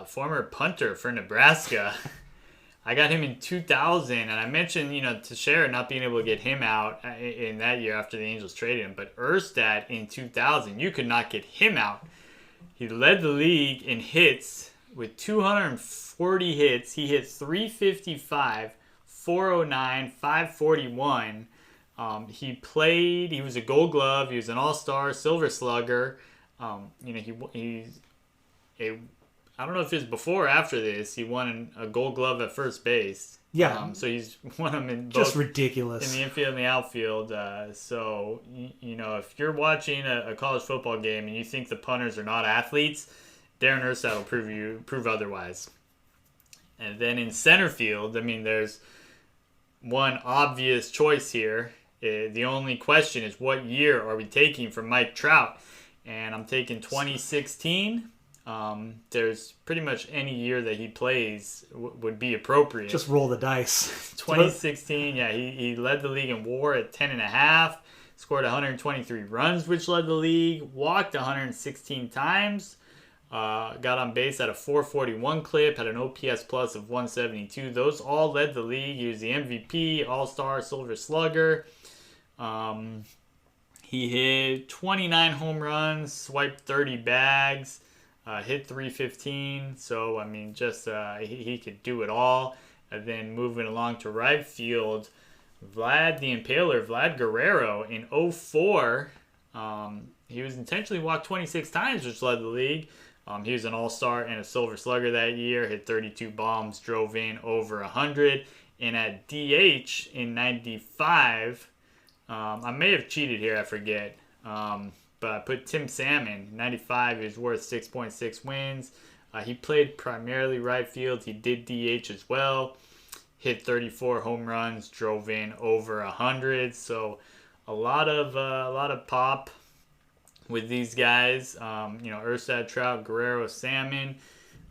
former punter for Nebraska, I got him in 2000, and I mentioned, Teixeira not being able to get him out in that year after the Angels traded him. But Erstad in 2000, you could not get him out. He led the league in hits with 240 hits. He hit 355, 409, 541. He was a Gold Glove. He was an All-Star, Silver Slugger. I don't know if it was before or after this. He won a Gold Glove at first base. Yeah. So he's won them in both. Just ridiculous. In the infield and the outfield. So if you're watching a college football game and you think the punters are not athletes, Darren Erstad will prove otherwise. And then in center field, there's one obvious choice here. The only question is what year are we taking for Mike Trout? And I'm taking 2016. There's pretty much any year that he plays would be appropriate. Just roll the dice. 2016, yeah, he led the league in WAR at 10.5, scored 123 runs, which led the league, walked 116 times, got on base at a 441 clip, had an OPS plus of 172. Those all led the league. He was the MVP, All-Star, Silver Slugger. He hit 29 home runs, swiped 30 bags. Hit 315, so he could do it all. And then moving along to right field, Vlad Guerrero in 2004. He was intentionally walked 26 times, which led the league. He was an All-Star and a Silver Slugger that year. Hit 32 bombs, drove in over 100. And at DH in 95, I may have cheated here, I forget. But I put Tim Salmon, 95, he was worth 6.6 wins. He played primarily right field. He did DH as well. Hit 34 home runs, drove in over 100. So a lot of pop with these guys. Erstad, Trout, Guerrero, Salmon.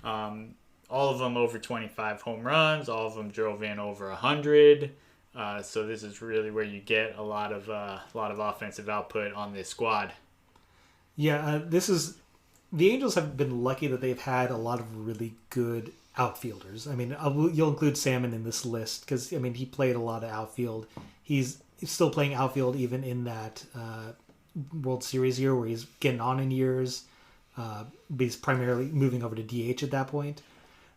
All of them over 25 home runs. All of them drove in over 100. So this is really where you get a lot of offensive output on this squad. Yeah, the Angels have been lucky that they've had a lot of really good outfielders. You'll include Salmon in this list because he played a lot of outfield. He's still playing outfield even in that World Series year where he's getting on in years. But he's primarily moving over to DH at that point.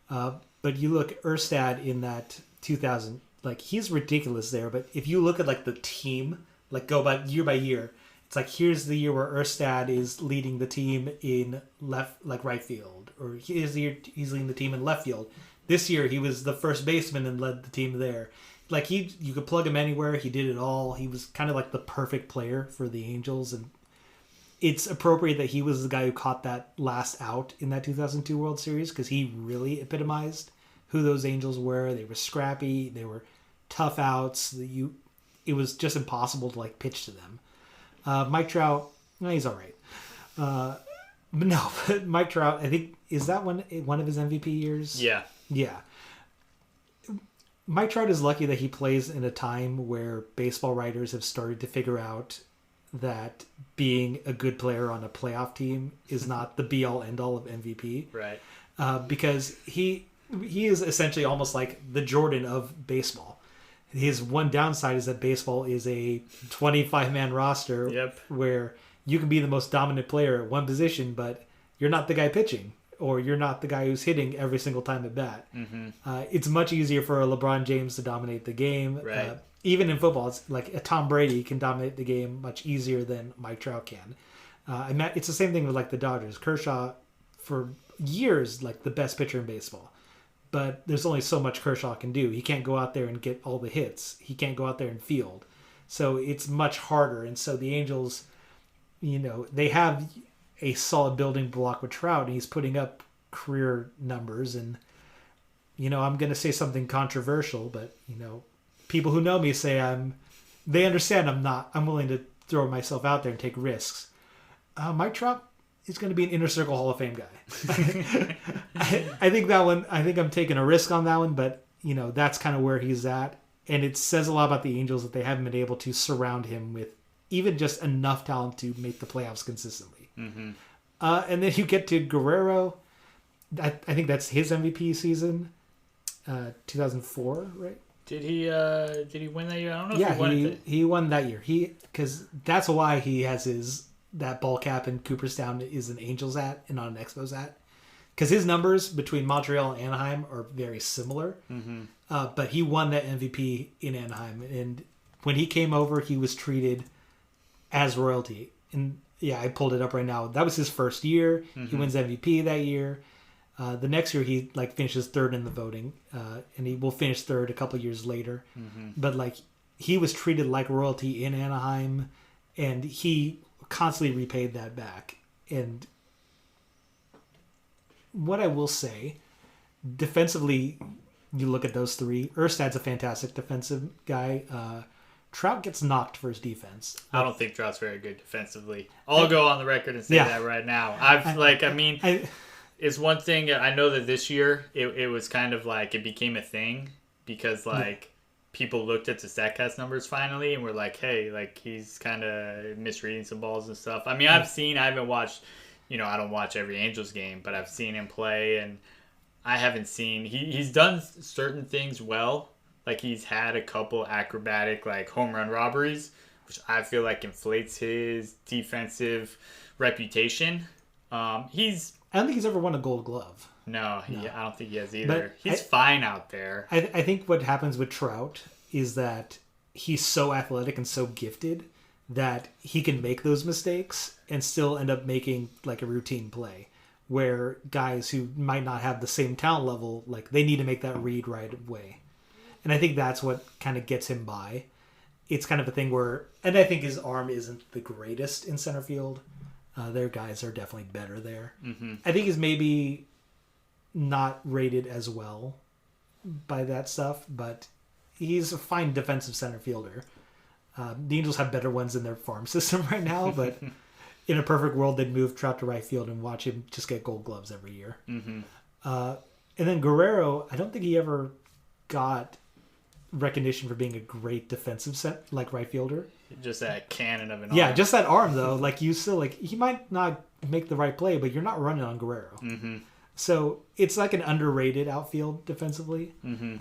But you look Erstad in that 2000, he's ridiculous there. But if you look at the team, go by year. It's here's the year where Erstad is leading the team in right field, or here's the year he's leading the team in left field. This year he was the first baseman and led the team there. You could plug him anywhere. He did it all. He was kind of the perfect player for the Angels, and it's appropriate that he was the guy who caught that last out in that 2002 World Series because he really epitomized who those Angels were. They were scrappy. They were tough outs. It was just impossible to pitch to them. Mike Trout, he's all right. But Mike Trout, I think, is that one of his MVP years? Yeah. Yeah. Mike Trout is lucky that he plays in a time where baseball writers have started to figure out that being a good player on a playoff team is not the be-all, end-all of MVP. Right. Because he is essentially almost like the Jordan of baseball. His one downside is that baseball is a 25-man roster. Yep. Where you can be the most dominant player at one position, but you're not the guy pitching. or you're not the guy who's hitting every single time at bat. Mm-hmm. It's much easier for a LeBron James to dominate the game. Right. Even in football, it's like a Tom Brady can dominate the game much easier than Mike Trout can. It's the same thing with like the Dodgers. Kershaw, for years, like the best pitcher in baseball. But there's only so much Kershaw can do. He can't go out there and get all the hits. He can't go out there and field. So it's much harder. And so the Angels, they have a solid building block with Trout, and he's putting up career numbers. And, I'm going to say something controversial, but, people who know me say they understand I'm willing to throw myself out there and take risks. Mike Trout is going to be an Inner Circle Hall of Fame guy. I think that one, I'm taking a risk on that one, but, that's kind of where he's at. And it says a lot about the Angels that they haven't been able to surround him with even just enough talent to make the playoffs consistently. Mm-hmm. And then you get to Guerrero. I think that's his MVP season, 2004, right? Did he win that year? I don't know if he won he won that year. Because that's why he has that ball cap in Cooperstown is an Angels at and not an Expos at. Because his numbers between Montreal and Anaheim are very similar. Mm-hmm. But he won that MVP in Anaheim. And when he came over, he was treated as royalty. And yeah, I pulled it up right now. That was his first year. Mm-hmm. He wins MVP that year. The next year, he finishes third in the voting. And he will finish third a couple years later. Mm-hmm. But he was treated like royalty in Anaheim. And he constantly repaid that back. And what I will say, defensively, you look at those three. Erstad's a fantastic defensive guy. Trout gets knocked for his defense. I don't think Trout's very good defensively. I'll go on the record and say that right now. It's one thing. I know that this year it was kind of like it became a thing because people looked at the StatCast numbers finally and were like, hey, he's kind of misreading some balls and stuff. I mean, I haven't watched. I don't watch every Angels game, but I've seen him play, and I haven't seen... He's done certain things well. He's had a couple acrobatic, home run robberies, which I feel like inflates his defensive reputation. I don't think he's ever won a Gold Glove. No. I don't think he has either. But he's fine out there. I think what happens with Trout is that he's so athletic and so gifted that he can make those mistakes and still end up making a routine play, where guys who might not have the same talent level, they need to make that read right away. And I think that's what kind of gets him by. It's kind of a thing where, and I think his arm isn't the greatest in center field. Their guys are definitely better there. Mm-hmm. I think he's maybe not rated as well by that stuff, but he's a fine defensive center fielder. The Angels have better ones in their farm system right now, but in a perfect world, they'd move Trout to right field and watch him just get Gold Gloves every year. Mm-hmm. And then Guerrero, I don't think he ever got recognition for being a great defensive right fielder. Just that cannon of an arm. Yeah, just that arm though. You still he might not make the right play, but you're not running on Guerrero. Mm-hmm. So it's an underrated outfield defensively. Mm-hmm.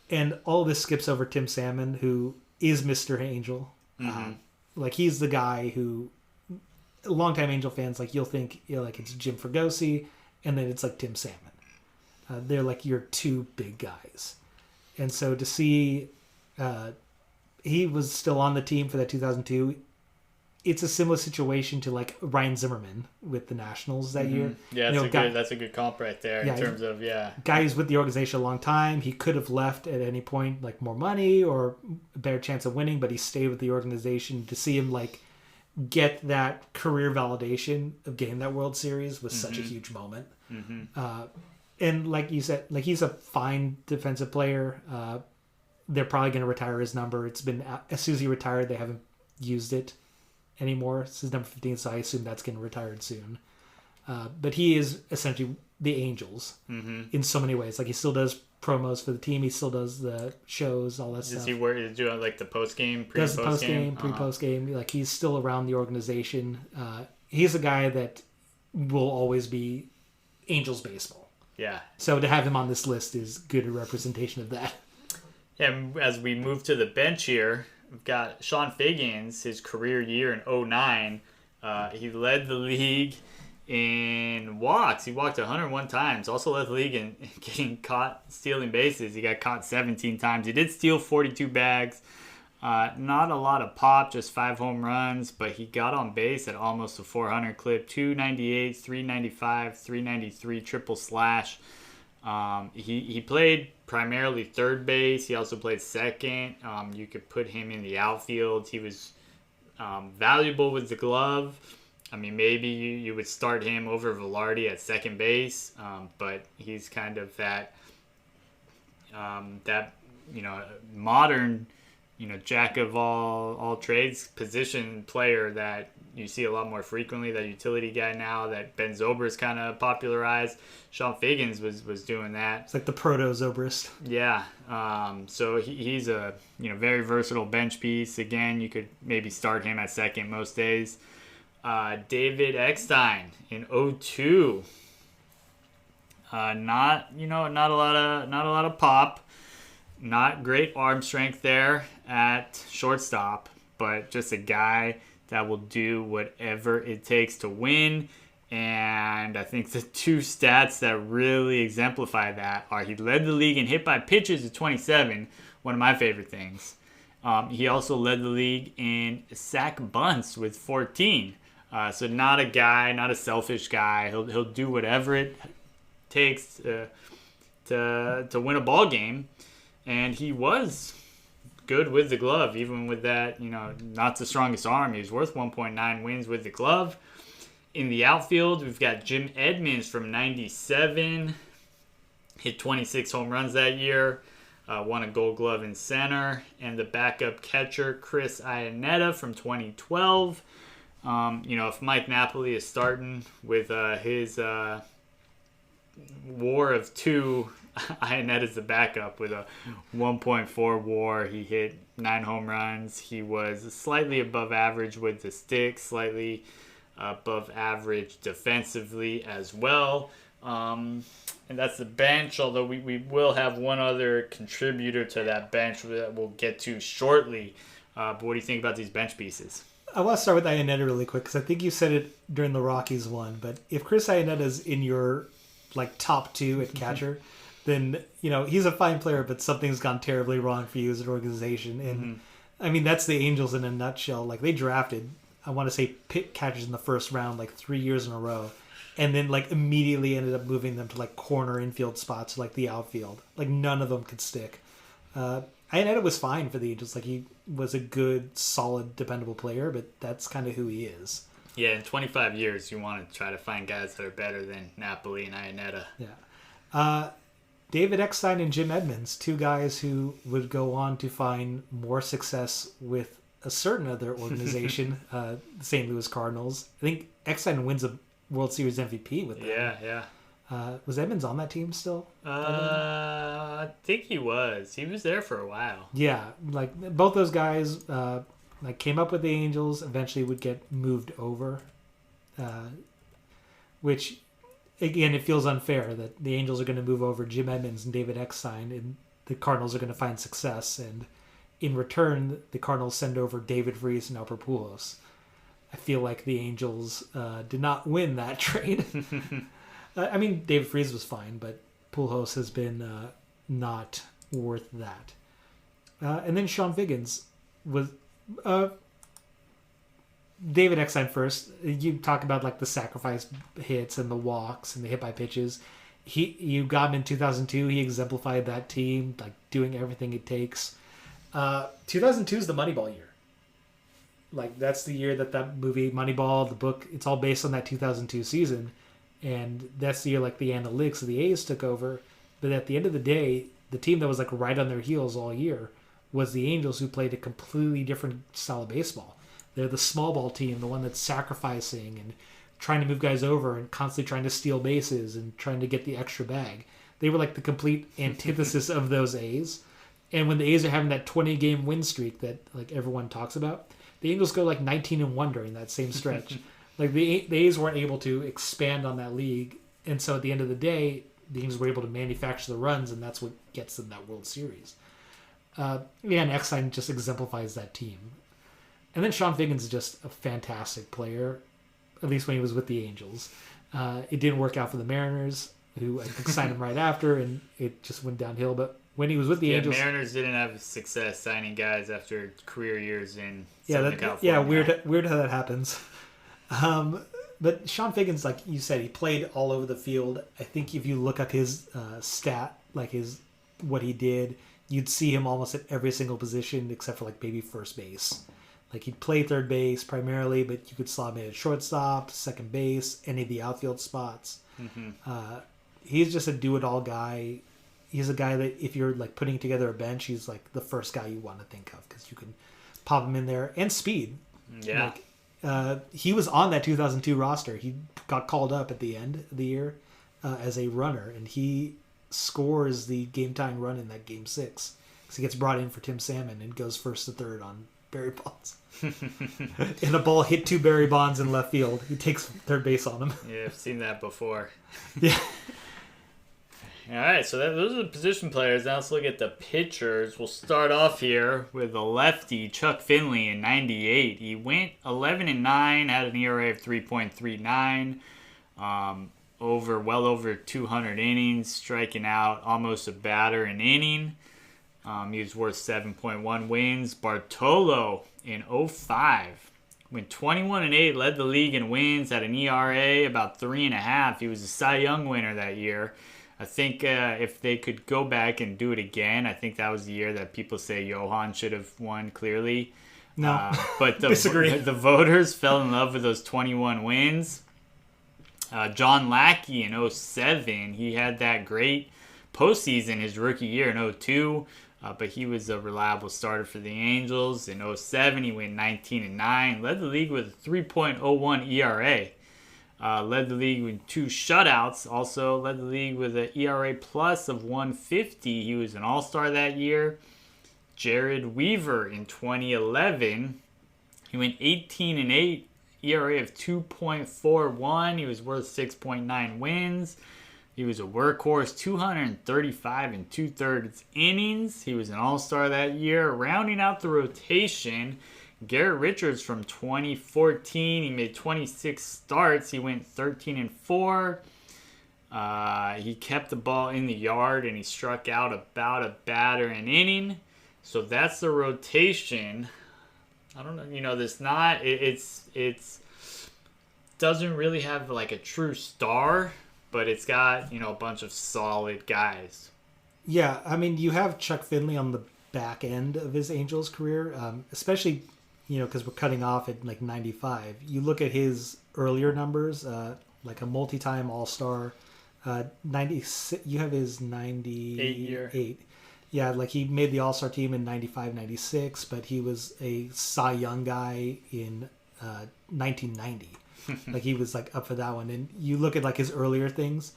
And all this skips over Tim Salmon, who is Mr. Angel. Mm-hmm. He's the guy who, longtime Angel fans, you'll think it's Jim Fregosi, and then it's Tim Salmon. They're your two big guys. And so to see he was still on the team for that 2002, it's a similar situation to Ryan Zimmerman with the Nationals that year. Yeah, that's a good comp right there in terms of, guy who's with the organization a long time. He could have left at any point, more money or a better chance of winning, but he stayed with the organization. To see him get that career validation of getting that World Series was such a huge moment. Mm-hmm. And like you said, he's a fine defensive player. They're probably going to retire his number. It's been, as soon as he retired, they haven't used it anymore. This is number 15, so I assume that's getting retired soon. But he is essentially the Angels in so many ways. He still does promos for the team. He still does the shows, all that stuff. Does he do the post-game, does the post-game, pre-post-game. He's still around the organization. He's a guy that will always be Angels baseball. Yeah. So to have him on this list is good representation of that. And as we move to the bench here, we've got Sean Fagans, his career year in 2009. He led the league In walks, he walked 101 times. Also led the league in getting caught stealing bases. He got caught 17 times. He did steal 42 bags. Not a lot of pop, just 5 home runs, but he got on base at almost a 400 clip, 298, 395, 393, triple slash. He played primarily third base. He also played second. You could put him in the outfield. He was valuable with the glove. I mean, maybe you would start him over Velarde at second base, but he's kind of that modern, jack of all trades position player that you see a lot more frequently. That utility guy now that Ben Zobrist kind of popularized. Sean Figgins was doing that. It's like the proto Zobrist. Yeah. So he's a very versatile bench piece. Again, you could maybe start him at second most days. David Eckstein in 02. Not a lot of pop. Not great arm strength there at shortstop, but just a guy that will do whatever it takes to win. And I think the two stats that really exemplify that are he led the league in hit by pitches at 27, one of my favorite things. He also led the league in sack bunts with 14. So not a selfish guy. He'll do whatever it takes to win a ball game. And he was good with the glove, even with that, not the strongest arm. He was worth 1.9 wins with the glove. In the outfield, we've got Jim Edmonds from 97. Hit 26 home runs that year. Won a Gold Glove in center. And the backup catcher, Chris Iannetta from 2012. If Mike Napoli is starting with his WAR of 2, Iannetta's the backup with a 1.4 WAR. He hit 9 home runs. He was slightly above average with the stick, slightly above average defensively as well. And that's the bench, although we will have one other contributor to that bench that we'll get to shortly. But what do you think about these bench pieces? I want to start with Iannetta really quick because I think you said it during the Rockies one. But if Chris Iannetta's in your top 2 at catcher, then he's a fine player, but something's gone terribly wrong for you as an organization. And I mean that's the Angels in a nutshell. They drafted, I want to say, pick catchers in the first round 3 years in a row, and then immediately ended up moving them to corner infield spots, the outfield. None of them could stick. Iannetta was fine for the Angels. He was a good, solid, dependable player, but that's kind of who he is. Yeah, in 25 years, you want to try to find guys that are better than Napoli and Iannetta. Yeah. David Eckstein and Jim Edmonds, 2 guys who would go on to find more success with a certain other organization, the St. Louis Cardinals. I think Eckstein wins a World Series MVP with them. Yeah. Was Edmonds on that team still? I think he was. He was there for a while. Yeah, both those guys came up with the Angels, eventually would get moved over, which, again, it feels unfair that the Angels are going to move over Jim Edmonds and David Eckstein, and the Cardinals are going to find success, and in return, the Cardinals send over David Freese and Albert Pujols. I feel like the Angels did not win that trade. I mean, David Freese was fine, but Pujols has been not worth that. And then Sean Figgins was David Eckstein first. You talk about the sacrifice hits and the walks and the hit by pitches. You got him in 2002. He exemplified that team, doing everything it takes. 2002 is the Moneyball year. That's the year that movie Moneyball, the book, it's all based on that 2002 season. And that's the year the analytics of the A's took over. But at the end of the day, the team that was right on their heels all year was the Angels, who played a completely different style of baseball. They're the small ball team, the one that's sacrificing and trying to move guys over and constantly trying to steal bases and trying to get the extra bag. They were the complete antithesis of those A's. And when the A's are having that 20-game win streak that everyone talks about, the Angels go 19-1 during that same stretch. The A's weren't able to expand on that league, and so at the end of the day, the Angels were able to manufacture the runs, and that's what gets them that World Series. And Eckstein just exemplifies that team. And then Sean Figgins is just a fantastic player, at least when he was with the Angels. It didn't work out for the Mariners, who I think signed him right after, and it just went downhill. But when he was with the Angels, Mariners didn't have success signing guys after career years in yeah, Southern California. weird how that happens. But Sean Figgins, like you said, he played all over the field. I think if you look up his stat, like what he did, you'd see him almost at every single position except for like maybe first base. Like he'd play third base primarily, but you could slot him in at shortstop, second base, any of the outfield spots. He's just a do-it-all guy. He's a guy that if you're like putting together a bench, he's like the first guy you want to think of because you can pop him in there, and speed. Yeah. He was on that 2002 roster. He got called up at the end of the year as a runner, and he scores the game-tying run in that Game 6. So he gets brought in for Tim Salmon and goes first to third on Barry Bonds. And a ball hit 2 Barry Bonds in left field. He takes third base on him. Yeah, I've seen that before. Yeah. All right, so those are the position players. Now let's look at the pitchers. We'll start off here with the lefty, Chuck Finley, in 98. He went 11-9, had an ERA of 3.39, well over 200 innings, striking out almost a batter an inning. He was worth 7.1 wins. Bartolo in 05 went 21-8, led the league in wins, had an ERA about 3.5. He was a Cy Young winner that year. I think if they could go back and do it again, I think that was the year that people say Johan should have won clearly. No, but disagree. The voters fell in love with those 21 wins. John Lackey in 07, he had that great postseason his rookie year in 02, but he was a reliable starter for the Angels. In 07, he went 19-9, led the league with a 3.01 ERA. Led the league with 2 shutouts. Also led the league with an ERA plus of 150. He was an all-star that year. Jared Weaver in 2011. He went 18-8, ERA of 2.41. He was worth 6.9 wins. He was a workhorse, 235 and 2/3 innings. He was an all-star that year. Rounding out the rotation, Garrett Richards from 2014. He made 26 starts. He went 13-4. He kept the ball in the yard, and he struck out about a batter an inning. So that's the rotation. I don't know. It's doesn't really have like a true star, but it's got a bunch of solid guys. Yeah, I mean, you have Chuck Finley on the back end of his Angels career, especially because we're cutting off at like 95. You look at his earlier numbers, like a multi-time All-Star, 96. You have his 98. Yeah, like he made the All-Star team in 95, 96, but he was a Cy Young guy in 1990. Like he was like up for that one. And you look at like his earlier things.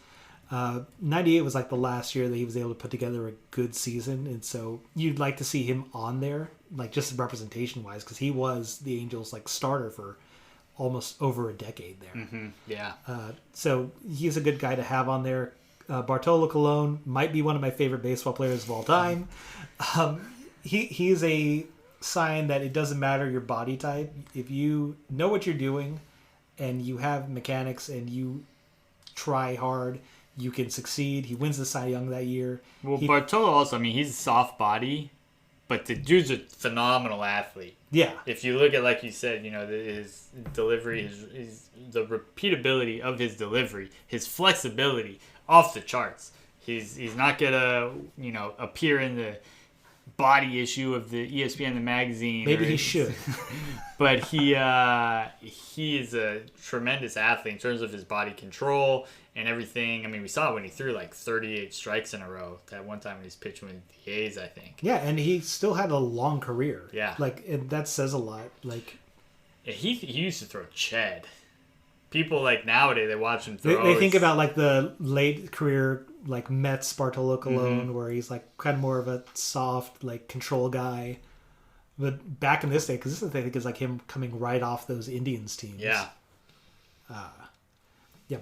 98 was like the last year that he was able to put together a good season, and so you'd like to see him on there, like just representation wise, because he was the Angels like starter for almost over a decade there. Mm-hmm. Yeah. So he's a good guy to have on there. Bartolo Colon might be one of my favorite baseball players of all time. He's a sign that it doesn't matter your body type. If you know what you're doing and you have mechanics and you try hard, you can succeed. He wins the Cy Young that year. Well, Bartolo also, he's a soft body, but the dude's a phenomenal athlete. Yeah. If you look at, like you said, his delivery, the repeatability of his delivery, his flexibility, off the charts. He's not gonna, appear in the body issue of the ESPN the magazine. Maybe he should. But he is a tremendous athlete in terms of his body control and everything. We saw it when he threw like 38 strikes in a row. That one time when he's pitching with the A's, I think. Yeah, and he still had a long career. Yeah. And that says a lot. He used to throw Ched. People like nowadays, they watch him throw. They think about like the late career like Mets Bartolo Colon, where he's like kind of more of a soft like control guy. But back in this day, because this I think is like him coming right off those Indians teams. Yeah.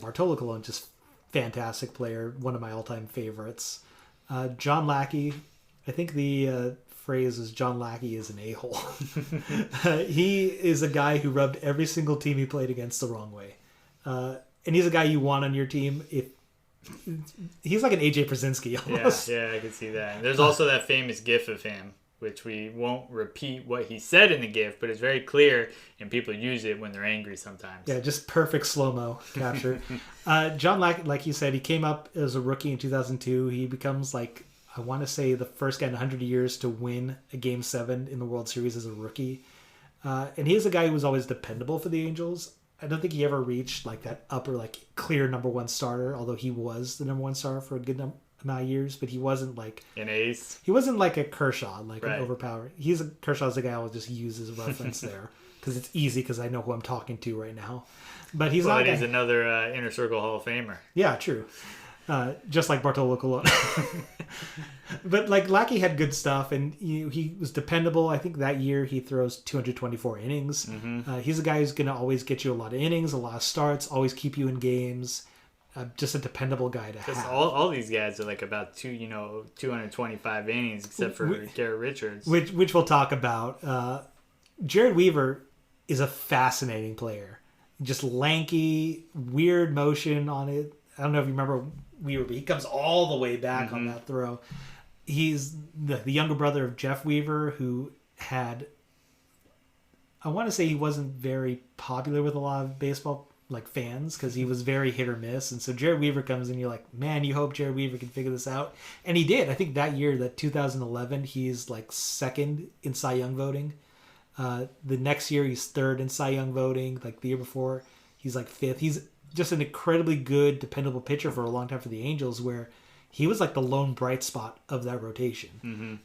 Bartolo Colon, just fantastic player, one of my all-time favorites. John Lackey, I think the phrase is John Lackey is an a-hole. He is a guy who rubbed every single team he played against the wrong way. and he's a guy you want on your team. If he's like an AJ Przinsky almost. Yeah, I can see that. And there's also that famous GIF of him, which we won't repeat what he said in the GIF, but it's very clear, and people use it when they're angry sometimes. Yeah, just perfect slow-mo capture. John Lackey, like you said, he came up as a rookie in 2002. He becomes, like, I want to say the first guy in 100 years to win a Game 7 in the World Series as a rookie. And he is a guy who was always dependable for the Angels. I don't think he ever reached, like, that upper, like, clear number one starter, although he was the number one starter for a good amount of years, but he wasn't like an ace. He wasn't like a Kershaw, like right. an overpowered. Kershaw's the guy I'll just use as a reference there because it's easy because I know who I'm talking to right now. But he's not. He's another Inner Circle Hall of Famer. Yeah, true. Just like Bartolo Colon. But like Lackey had good stuff, and he was dependable. I think that year he throws 224 innings. Mm-hmm. He's a guy who's going to always get you a lot of innings, a lot of starts, always keep you in games. Just a dependable guy to have. All these guys are like about 225 innings, except for Garrett Richards, which we'll talk about. Jared Weaver is a fascinating player, just lanky, weird motion on it. I don't know if you remember Weaver, but he comes all the way back on that throw. He's the younger brother of Jeff Weaver, who had. I want to say he wasn't very popular with a lot of baseball fans because he was very hit or miss, and so Jared Weaver comes in, you're like, man, you hope Jared Weaver can figure this out, and he did. I think that year, that 2011, he's like second in Cy Young voting. The next year he's third in Cy Young voting. Like the year before, he's like fifth. He's just an incredibly good, dependable pitcher for a long time for the Angels, where he was like the lone bright spot of that rotation.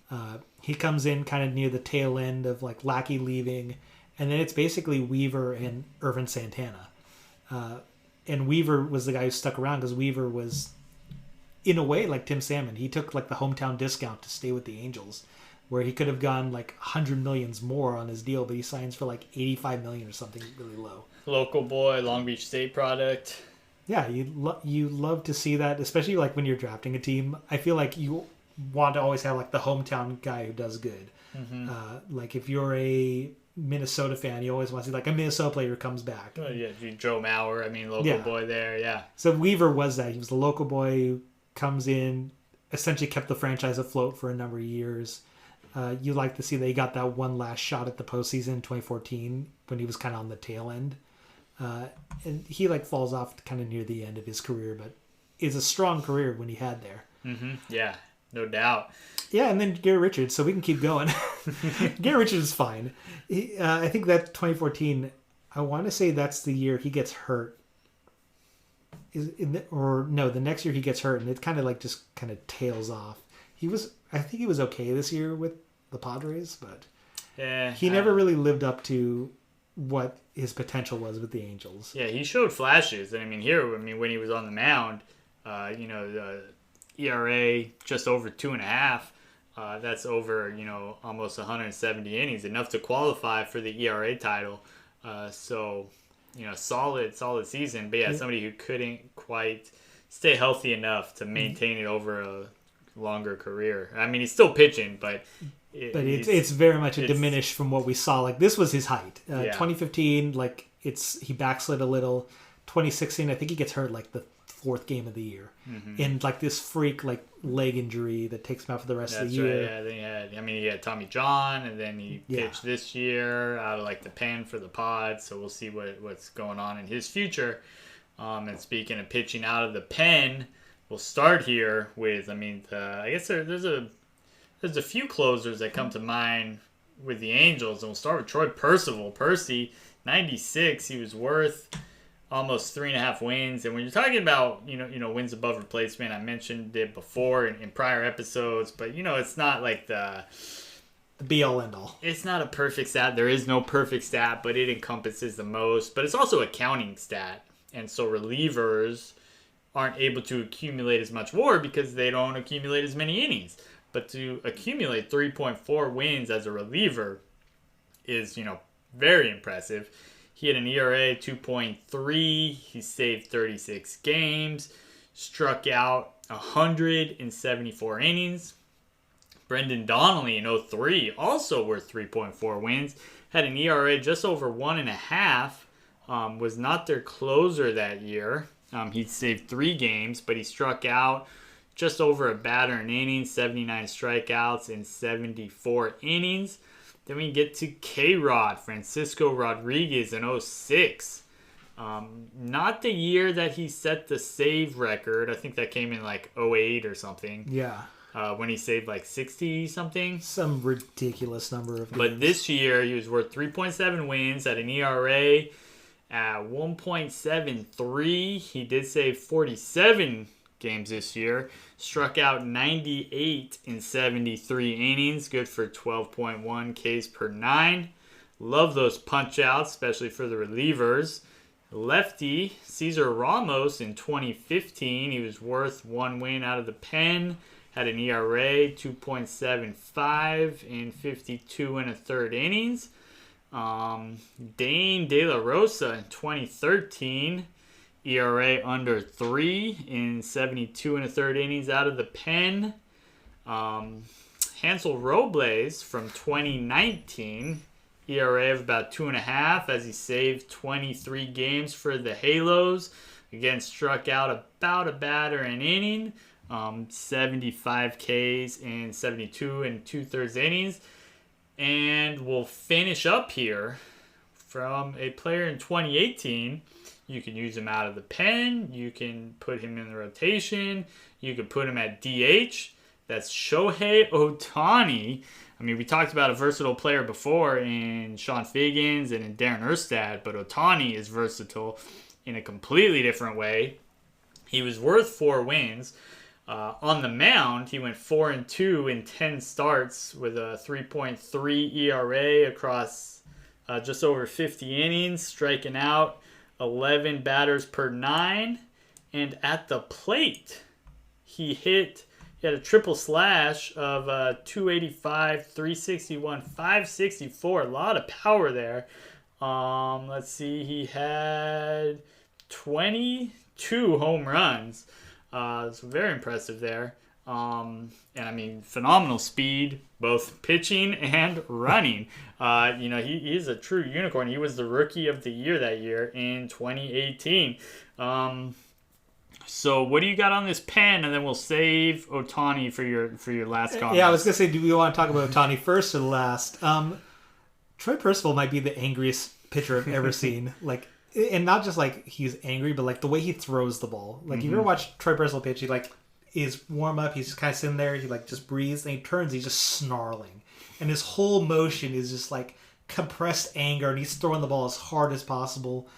He comes in kind of near the tail end of like Lackey leaving, and then it's basically Weaver and Irvin Santana. And Weaver was the guy who stuck around because Weaver was, in a way, like Tim Salmon. He took like the hometown discount to stay with the Angels, where he could have gone like 100 millions more on his deal, but he signs for like 85 million or something really low. Local boy, Long Beach State product. Yeah, you love to see that, especially like when you're drafting a team. I feel like you want to always have like the hometown guy who does good. Like if you're a Minnesota fan, you always want to see like a Minnesota player who comes back. Oh, yeah, Joe Mauer, local boy there, yeah. So Weaver was that. He was the local boy who comes in, essentially kept the franchise afloat for a number of years. You like to see that he got that one last shot at the postseason in 2014 when he was kind of on the tail end. And he like falls off kind of near the end of his career, but it's a strong career when he had there. Yeah, no doubt. Yeah, and then Garrett Richards, so we can keep going. Garrett Richards is fine. I think that 2014, I want to say that's the year he gets hurt. The next year he gets hurt, and it kind of like just kind of tails off. I think he was okay this year with the Padres, but he never really lived up to what his potential was with the Angels. Yeah, he showed flashes. And when he was on the mound, the ERA just over 2.5. That's over, almost 170 innings, enough to qualify for the ERA title. Solid season. But yeah, somebody who couldn't quite stay healthy enough to maintain it over a longer career. He's still pitching, but it's very much diminished from what we saw. Like this was his height. 2015, he backslid a little. 2016, I think he gets hurt like the fourth game of the year, and like this freak like leg injury that takes him out for the rest of the year. Right, yeah. He had Tommy John, and then he pitched this year out of like the pen for the pod. So we'll see what's going on in his future. And speaking of pitching out of the pen, we'll start here with. I guess there's a few closers that come to mind with the Angels, and we'll start with Troy Percival. Percy, 96, he was worth almost 3.5 wins. And when you're talking about wins above replacement, I mentioned it before in prior episodes, but it's not like the be all end all. It's not a perfect stat. There is no perfect stat, but it encompasses the most. But it's also a counting stat, and so relievers aren't able to accumulate as much WAR because they don't accumulate as many innings. But to accumulate 3.4 wins as a reliever is, very impressive. He had an ERA 2.3. He saved 36 games, struck out 174 innings. Brendan Donnelly in 03, also worth 3.4 wins, had an ERA just over 1.5, was not their closer that year. He saved 3 games, but he struck out just over a batter an inning, 79 strikeouts in 74 innings. Then we get to K-Rod, Francisco Rodriguez in 06. Not the year that he set the save record. I think that came in like 08 or something. Yeah. When he saved like 60 something. Some ridiculous number of games. But this year he was worth 3.7 wins at an ERA at 1.73. He did save 47 games this year. Struck out 98 in 73 innings. Good for 12.1 Ks per 9. Love those punch outs, especially for the relievers. Lefty, Cesar Ramos in 2015. He was worth 1 win out of the pen. Had an ERA 2.75 in 52 and a third innings. Dane De La Rosa in 2013. ERA under 3 in 72 and a third innings out of the pen. Hansel Robles from 2019. ERA of about 2.5 as he saved 23 games for the Halos. Again, struck out about a batter an inning. 75 Ks in 72 and 2/3 innings. And we'll finish up here from a player in 2018. You can use him out of the pen. You can put him in the rotation. You can put him at DH. That's Shohei Ohtani. I mean, we talked about a versatile player before in Sean Figgins and in Darren Erstad, but Ohtani is versatile in a completely different way. He was worth 4 wins. On the mound, he went 4-2 in 10 starts with a 3.3 ERA across just over 50 innings, striking out 11 batters per 9. And at the plate, he had a triple slash of 285, 361, 564. A lot of power there. Let's see, he had 22 home runs. It's very impressive there. And I mean, phenomenal speed, both pitching and running. He is a true unicorn. He was the rookie of the year that year in 2018. So what do you got on this pen? And then we'll save Ohtani for your last comment. Yeah, I was going to say, do we want to talk about Ohtani first or last? Troy Percival might be the angriest pitcher I've ever seen. And not just like he's angry, but like the way he throws the ball. Like if you ever watch Troy Percival pitch, he like is warm up, he's just kind of sitting there, he like just breathes, and he turns, he's just snarling. And his whole motion is just like compressed anger, and he's throwing the ball as hard as possible.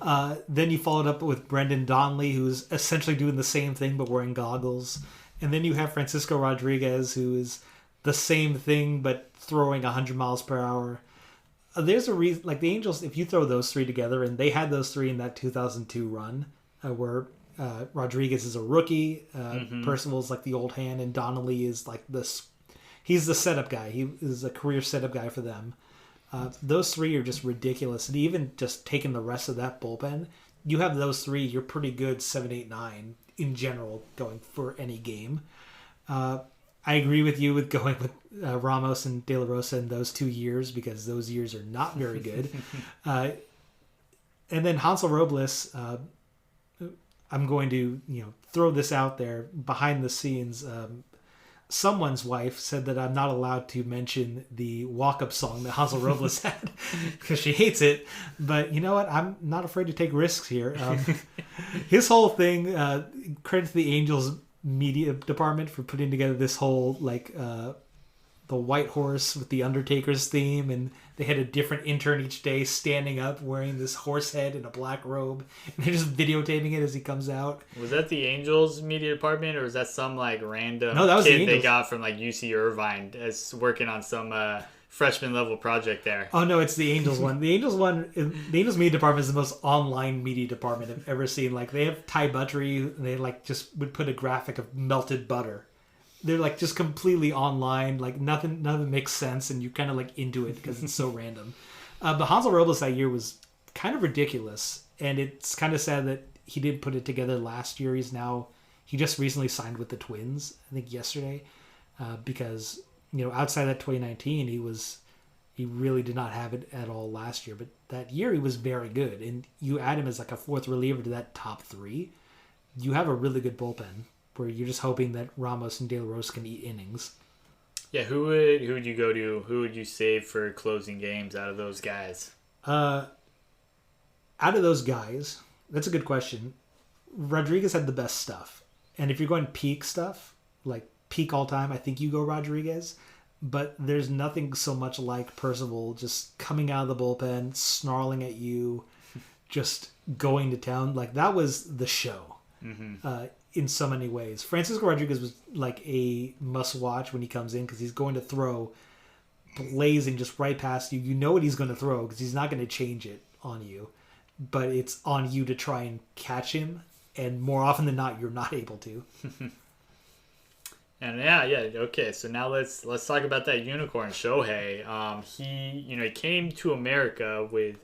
Then you followed up with Brendan Donnelly, who's essentially doing the same thing but wearing goggles. And then you have Francisco Rodriguez, who is the same thing but throwing 100 miles per hour. There's a reason, like the Angels, if you throw those 3 together, and they had those 3 in that 2002 run, where Rodriguez is a rookie, Percival's like the old hand, and Donnelly is like this. He's the setup guy. He is a career setup guy for them. Those 3 are just ridiculous. And even just taking the rest of that bullpen, you have those 3, you're pretty good 7, 8, 9 in general going for any game. I agree with you with going with Ramos and De La Rosa in those 2 years, because those years are not very good. And then Hansel Robles, I'm going to throw this out there behind the scenes. Someone's wife said that I'm not allowed to mention the walk-up song that Hansel Robles had because she hates it. But you know what? I'm not afraid to take risks here. His whole thing, credit to the Angels media department for putting together this whole the White Horse with the Undertaker's theme, and they had a different intern each day standing up wearing this horse head and a black robe, and they're just videotaping it as he comes out. Was that the Angels media department, or was that some like random that was kid they got from like UC Irvine as working on some freshman level project there? Oh no, it's the Angels one. The Angels media department is the most online media department I've ever seen. Like they have Ty Buttery, and they like just would put a graphic of melted butter. They're like just completely online, like nothing makes sense, and you're kind of like into it because it's so random. But Hansel Robles that year was kind of ridiculous, and it's kind of sad that he didn't put it together last year. He just recently signed with the Twins, I think yesterday, because outside that 2019 he was He really did not have it at all last year, but that year he was very good. And you add him as like a fourth reliever to that top three, you have a really good bullpen where you're just hoping that Ramos and De La Rosa can eat innings. Yeah, who would you go to? Who would you save for closing games out of those guys? Out of those guys, that's a good question. Rodriguez had the best stuff. And if you're going peak stuff, like peak all time, I think you go Rodriguez. But there's nothing so much like Percival just coming out of the bullpen, snarling at you, just going to town. Like, that was the show in so many ways. Francisco Rodriguez was like a must-watch when he comes in because he's going to throw blazing just right past you. You know what he's going to throw because he's not going to change it on you. But it's on you to try and catch him. And more often than not, you're not able to. And okay. So now let's talk about that unicorn, Shohei. He came to America with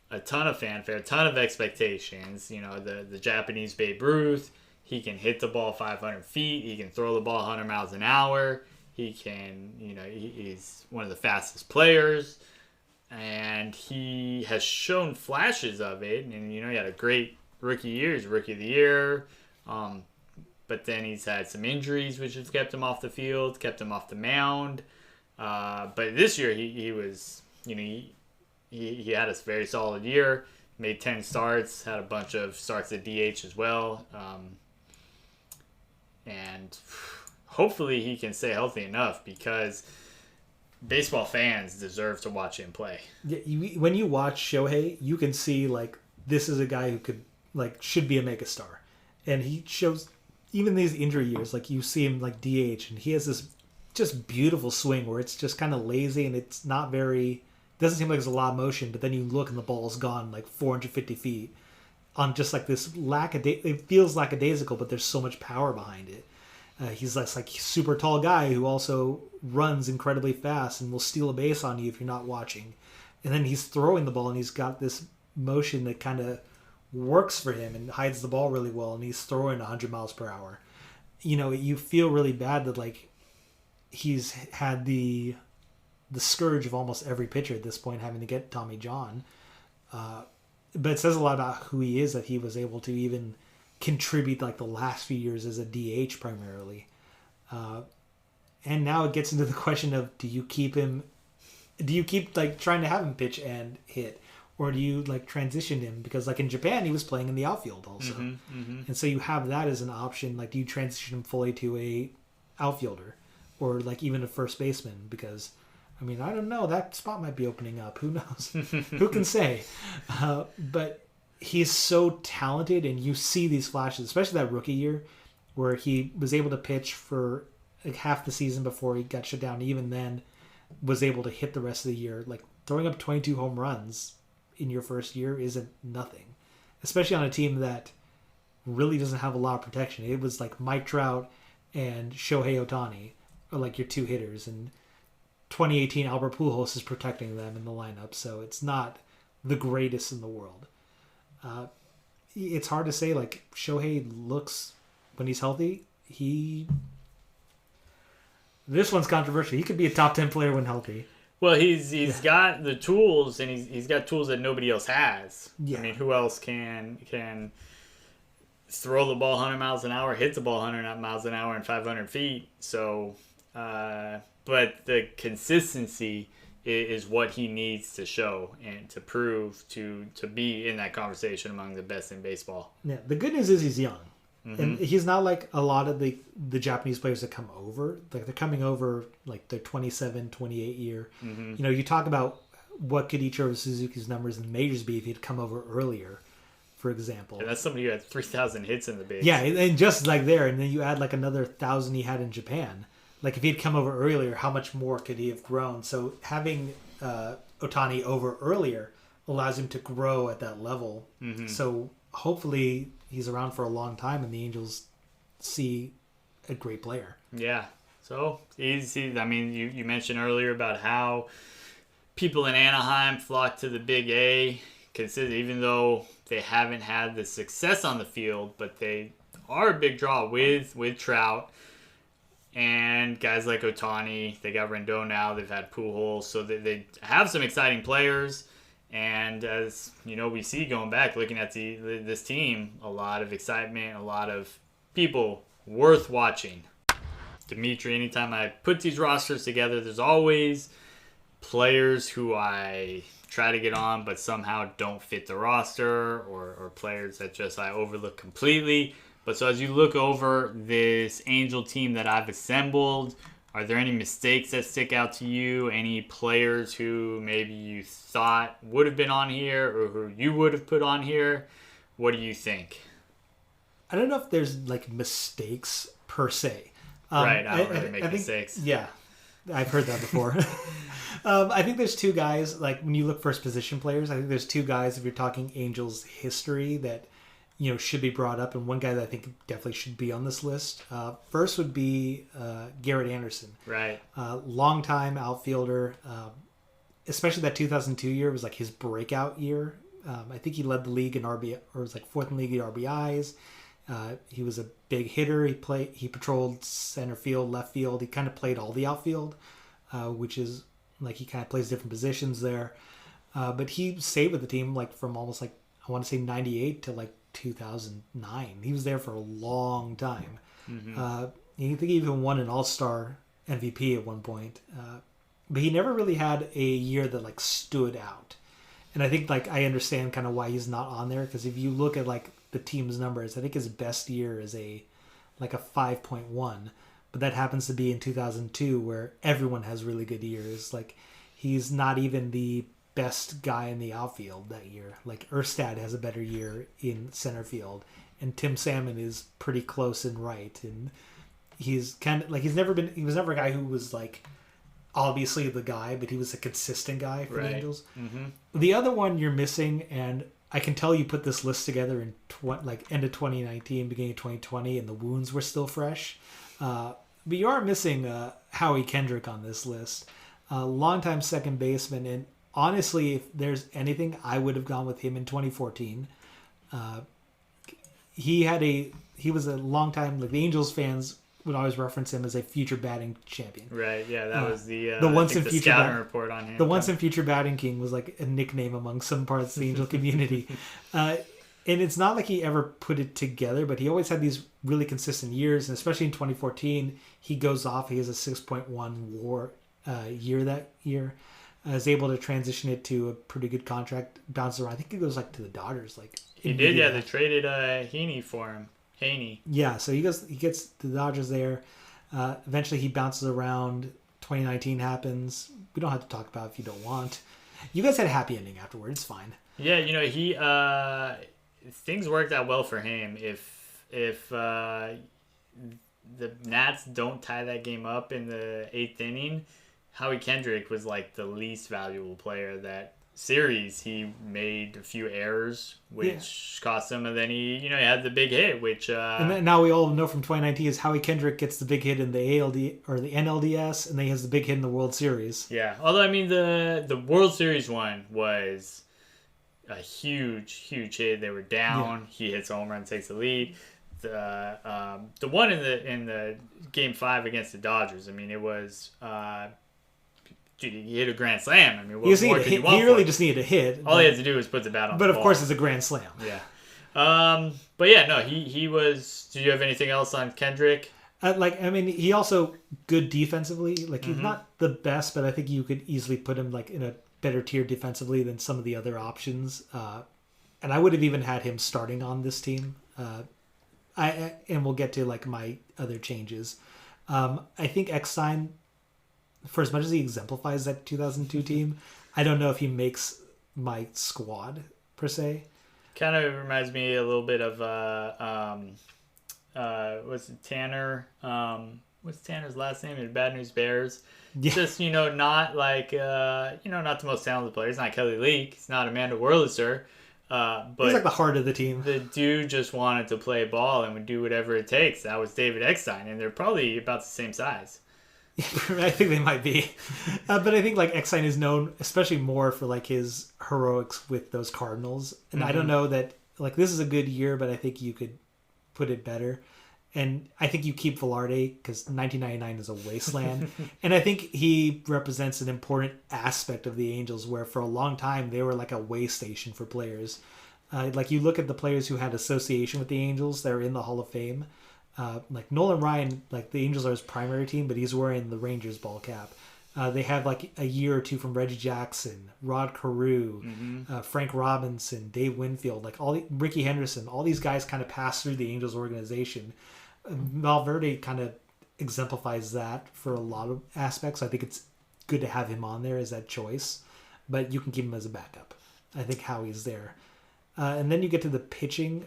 a ton of fanfare, a ton of expectations. The Japanese Babe Ruth. He can hit the ball 500 feet. He can throw the ball 100 miles an hour. He can, he's one of the fastest players, and he has shown flashes of it. And he had a great rookie year. He's Rookie of the Year. But then he's had some injuries, which has kept him off the field, kept him off the mound. But this year, he was, he had a very solid year. Made 10 starts, had a bunch of starts at DH as well. And hopefully he can stay healthy enough because baseball fans deserve to watch him play. Yeah, when you watch Shohei, you can see, like, this is a guy who could, like, should be a megastar. And he shows... Even these injury years, like you see him like DH, and he has this just beautiful swing where it's just kind of lazy and it's not very, doesn't seem like there's a lot of motion, but then you look and the ball's gone like 450 feet on just like this it feels lackadaisical, but there's so much power behind it. He's this like super tall guy who also runs incredibly fast and will steal a base on you if you're not watching. And then he's throwing the ball and he's got this motion that kind of works for him and hides the ball really well, and he's throwing 100 miles per hour. You feel really bad that like he's had the scourge of almost every pitcher at this point having to get Tommy John. But it says a lot about who he is that he was able to even contribute like the last few years as a DH primarily. And now it gets into the question of do you keep like trying to have him pitch and hit? Or do you like transition him? Because like in Japan, he was playing in the outfield also. And so you have that as an option. Like, do you transition him fully to a outfielder or like even a first baseman? Because, I mean, I don't know. That spot might be opening up. Who knows? Who can say? But he's so talented, and you see these flashes, especially that rookie year where he was able to pitch for like half the season before he got shut down. Even then was able to hit the rest of the year. Like throwing up 22 home runs in your first year isn't nothing, especially on a team that really doesn't have a lot of protection. It was like Mike Trout and Shohei Ohtani are like your two hitters, and 2018 Albert Pujols is protecting them in the lineup, so it's not the greatest in the world. It's hard to say. Like, Shohei looks, when he's healthy, this one's controversial. He could be a top 10 player when healthy. Well, he's got the tools, and he's got tools that nobody else has. Yeah. I mean, who else can throw the ball 100 miles an hour, hit the ball 100 miles an hour and 500 feet? So, but the consistency is what he needs to show and to prove to be in that conversation among the best in baseball. Yeah. The good news is he's young. And he's not like a lot of the Japanese players that come over. Like, they're coming over like their 27, 28 year. You talk about what could Ichiro Suzuki's numbers in the majors be if he'd come over earlier, for example. Yeah, that's somebody who had 3,000 hits in the bigs. Yeah, and just like there, and then you add like another 1,000 he had in Japan. Like, if he'd come over earlier, how much more could he have grown? So having Ohtani over earlier allows him to grow at that level. So hopefully he's around for a long time and the Angels see a great player. Yeah. So I mean, you mentioned earlier about how people in Anaheim flock to the Big A, even though they haven't had the success on the field, but they are a big draw with Trout. And guys like Otani, they got Rendon now. They've had Pujols, so they have some exciting players. And as you know, we see going back, looking at this team, a lot of excitement, a lot of people worth watching. Dimitri, anytime I put these rosters together, there's always players who I try to get on, but somehow don't fit the roster, or players that just I overlook completely. But so as you look over this Angel team that I've assembled, are there any mistakes that stick out to you? Any players who maybe you thought would have been on here or who you would have put on here? What do you think? I don't know if there's like mistakes per se. Right, I don't really make mistakes. Yeah, I've heard that before. I think there's two guys, like when you look first position players, I think there's two guys, if you're talking Angels history, that should be brought up, and one guy that I think definitely should be on this list. First would be Garrett Anderson. Right. Longtime outfielder, especially that 2002 year was like his breakout year. I think he led the league in RBI, or was like fourth in the league in RBIs. He was a big hitter. He patrolled center field, left field. He kind of played all the outfield, which is like he kind of plays different positions there. But he stayed with the team like from almost like I want to say 98 to like 2009. He was there for a long time. Mm-hmm. I think he even won an All-Star MVP at one point. But he never really had a year that like stood out. And I think like I understand kind of why he's not on there, because if you look at like the team's numbers, I think his best year is a 5.1, but that happens to be in 2002 where everyone has really good years. Like he's not even the best guy in the outfield that year. Like Erstad has a better year in center field, and Tim Salmon is pretty close in right. And he's kind of like he was never a guy who was like obviously the guy, but he was a consistent guy for the Angels. Mm-hmm. The other one you're missing, and I can tell you put this list together in end of 2019, beginning of 2020, and the wounds were still fresh. But you are missing Howie Kendrick on this list. Longtime second baseman, and honestly, if there's anything, I would have gone with him in 2014. He was a long time, like the Angels fans would always reference him as a future batting champion. Right, yeah, that was the once in future scouting report on him. The once in future batting king was like a nickname among some parts of the Angel community. And it's not like he ever put it together, but he always had these really consistent years, and especially in 2014, he goes off. He has a 6.1 WAR year that year. Is able to transition it to a pretty good contract, bounce around. I think he goes like to the Dodgers. Like he did, yeah. They traded Heaney for him. Haney. Yeah, so he gets the Dodgers there. Eventually, he bounces around. 2019 happens. We don't have to talk about it if you don't want. You guys had a happy ending afterwards. It's fine. Yeah, he things worked out well for him. If the Nats don't tie that game up in the 8th inning, Howie Kendrick was like the least valuable player that series. He made a few errors which cost him, and then he had the big hit, which and then now we all know from 2019 is Howie Kendrick gets the big hit in the ALD or the NLDS, and then he has the big hit in the World Series. Yeah, although I mean the World Series one was a huge hit. They were down. Yeah. He hits a home run, takes the lead. The one in the Game 5 against the Dodgers, I mean, it was he hit a grand slam. I mean, what more could you want? He really just needed a hit. All he had to do was put the bat on the ball. But of course, it's a grand slam. Yeah. But yeah, no, he was. Do you have anything else on Kendrick? He also good defensively. Like he's not the best, but I think you could easily put him like in a better tier defensively than some of the other options. And I would have even had him starting on this team. And we'll get to like my other changes. I think Eckstein, for as much as he exemplifies that 2002 team, I don't know if he makes my squad per se. Kind of reminds me a little bit of what's it, Tanner? What's Tanner's last name? In Bad News Bears. Yeah. Just not like not the most talented player. He's not Kelly Leak. He's not Amanda Wurlitzer. But he's like the heart of the team. The dude just wanted to play ball and would do whatever it takes. That was David Eckstein, and they're probably about the same size. I think they might be. But I think like Eckstein is known especially more for like his heroics with those Cardinals. And I don't know that like this is a good year, but I think you could put it better. And I think you keep Velarde because 1999 is a wasteland. And I think he represents an important aspect of the Angels where for a long time they were like a way station for players. Like you look at the players who had association with the Angels, they're in the Hall of Fame. Like Nolan Ryan, like the Angels are his primary team, but he's wearing the Rangers ball cap. They have like a year or two from Reggie Jackson, Rod Carew, Frank Robinson, Dave Winfield, like Ricky Henderson. All these guys kind of pass through the Angels organization. Valverde kind of exemplifies that for a lot of aspects. I think it's good to have him on there as that choice, but you can keep him as a backup. I think Howie's there. And then you get to the pitching.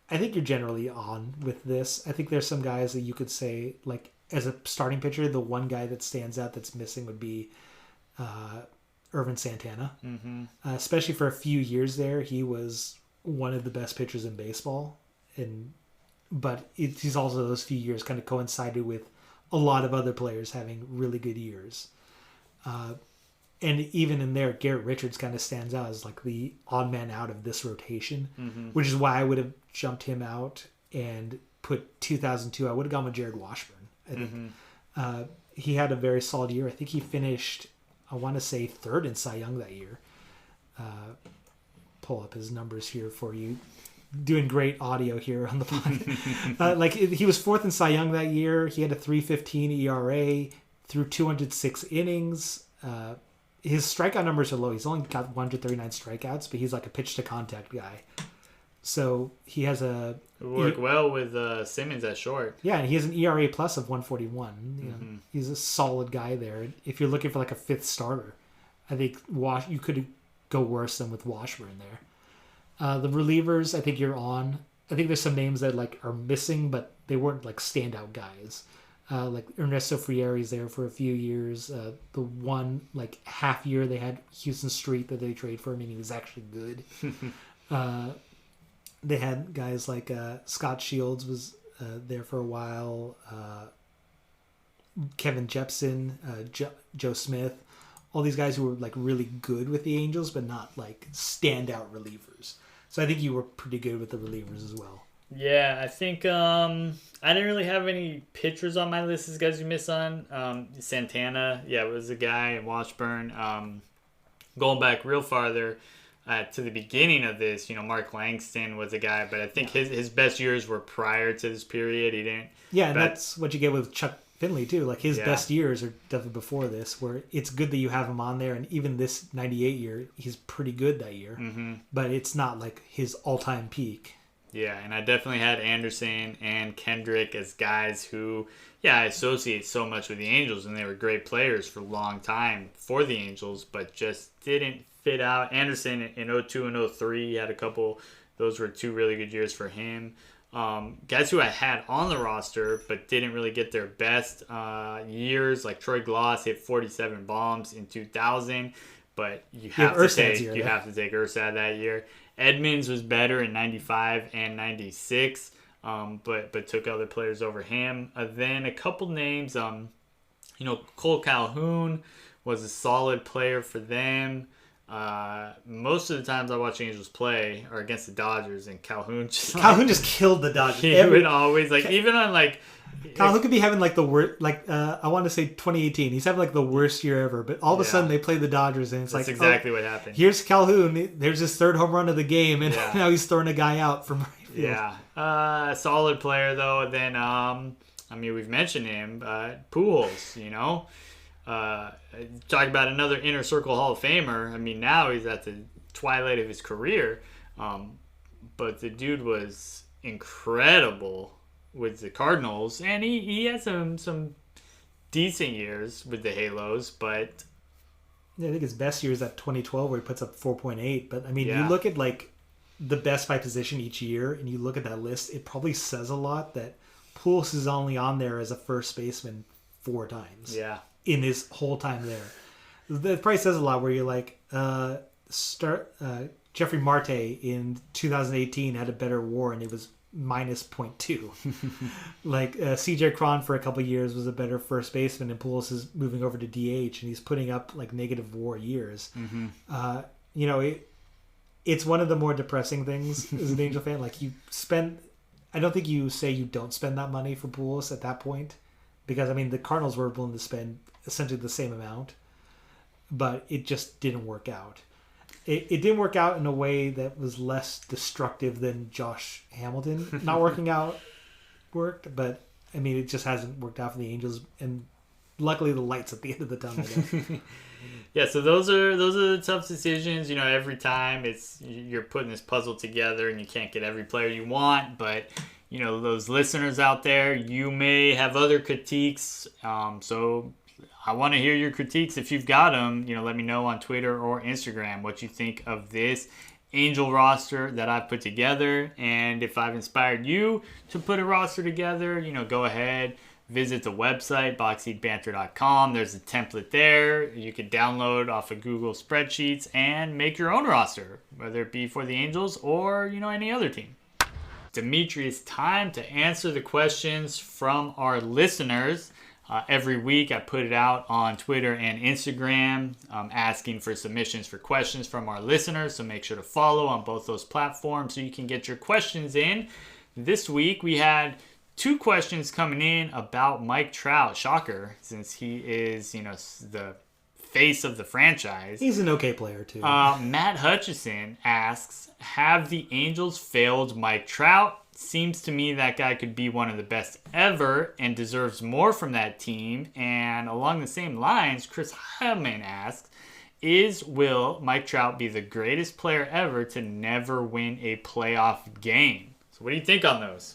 I think you're generally on with this. I think there's some guys that you could say, like, as a starting pitcher, the one guy that stands out that's missing would be Irvin Santana. Especially for a few years there, he was one of the best pitchers in baseball. But he's also those few years kind of coincided with a lot of other players having really good years. And even in there, Garrett Richards kind of stands out as like the odd man out of this rotation, which is why I would have jumped him out and put 2002. I would have gone with Jared Washburn. I think he had a very solid year. I think he finished, I want to say, third in Cy Young that year. Pull up his numbers here for you. Doing great audio here on the pod. Like he was fourth in Cy Young that year. He had a 3.15 ERA through 206 innings. His strikeout numbers are low. He's only got 139 strikeouts, but he's like a pitch to contact guy. So he has work well with Simmons at short. Yeah, and he has an ERA plus of 141. You know, he's a solid guy there. If you're looking for like a fifth starter, I think you could go worse than with Washburn there. The relievers, I think you're on. I think there's some names that like are missing, but they weren't like standout guys. Like Ernesto Frieri's there for a few years. The one like half year they had Houston Street that they traded for him, and he was actually good. They had guys like Scott Shields was there for a while. Kevin Jepson, Joe Smith, all these guys who were like really good with the Angels, but not like standout relievers. So I think you were pretty good with the relievers as well. Yeah, I think I didn't really have any pitchers on my list as guys you miss on. Santana, yeah, was a guy. Washburn. Going back real farther to the beginning of this, Mark Langston was a guy, but I think his best years were prior to this period. He didn't. Yeah, and that's what you get with Chuck Finley too. Like his best years are definitely before this, where it's good that you have him on there. And even this 98 year, he's pretty good that year, but it's not like his all-time peak. Yeah, and I definitely had Anderson and Kendrick as guys who, I associate so much with the Angels, and they were great players for a long time for the Angels, but just didn't fit out. Anderson in 02 and 03 had a couple. Those were two really good years for him. Guys who I had on the roster but didn't really get their best years, like Troy Gloss hit 47 bombs in 2000, but you have to take Ursad that year. Edmonds was better in 95 and 96, but took other players over him. Then a couple names, Cole Calhoun was a solid player for them. Most of the times I watch Angels play are against the Dodgers, and Calhoun just killed the Dodgers. He would always even on like Calhoun could be having like the worst, like I want to say 2018. He's having like the worst year ever, but all of a sudden they play the Dodgers, and that's exactly what happened. Here's Calhoun. There's his third home run of the game, and now he's throwing a guy out from right field. Yeah, solid player though. And then we've mentioned him, Pujols. Talk about another inner circle Hall of Famer. Now he's at the twilight of his career, but the dude was incredible with the Cardinals, and he had some decent years with the Halos, but I think his best year is at 2012 where he puts up 4.8. But you look at like the best by position each year, and you look at that list, it probably says a lot that Pujols is only on there as a first baseman 4 times. Yeah. In his whole time there. That probably says a lot where you're like, Jeffrey Marte in 2018 had a better WAR and it was minus 0.2. Like CJ Cron for a couple of years was a better first baseman, and Pujols is moving over to DH and he's putting up like negative WAR years. It's one of the more depressing things as an Angel fan. Like I don't think you say you don't spend that money for Pujols at that point, because I mean the Cardinals were willing to spend essentially the same amount, but it just didn't work out. It didn't work out in a way that was less destructive than Josh Hamilton not working out worked, but I mean it just hasn't worked out for the Angels, and luckily the light's at the end of the tunnel there. Yeah, so those are the tough decisions. You know, every time you're putting this puzzle together and you can't get every player you want, but you know, those listeners out there, you may have other critiques. So I want to hear your critiques if you've got them. You know, let me know on Twitter or Instagram what you think of this Angel roster that I've put together, and if I've inspired you to put a roster together, you know, go ahead. Visit the website, boxseatbanter.com. There's a template there. You can download off of Google Spreadsheets and make your own roster, whether it be for the Angels or, you know, any other team. Dimitri, it's time to answer the questions from our listeners. Every week I put it out on Twitter and Instagram, asking for submissions for questions from our listeners. So make sure to follow on both those platforms so you can get your questions in. This week we had 2 questions coming in about Mike Trout. Shocker, since he is, you know, the face of the franchise. He's an okay player, too. Matt Hutchison asks, have the Angels failed Mike Trout? Seems to me that guy could be one of the best ever and deserves more from that team. And along the same lines, Chris Heilman asks, will Mike Trout be the greatest player ever to never win a playoff game? So what do you think on those?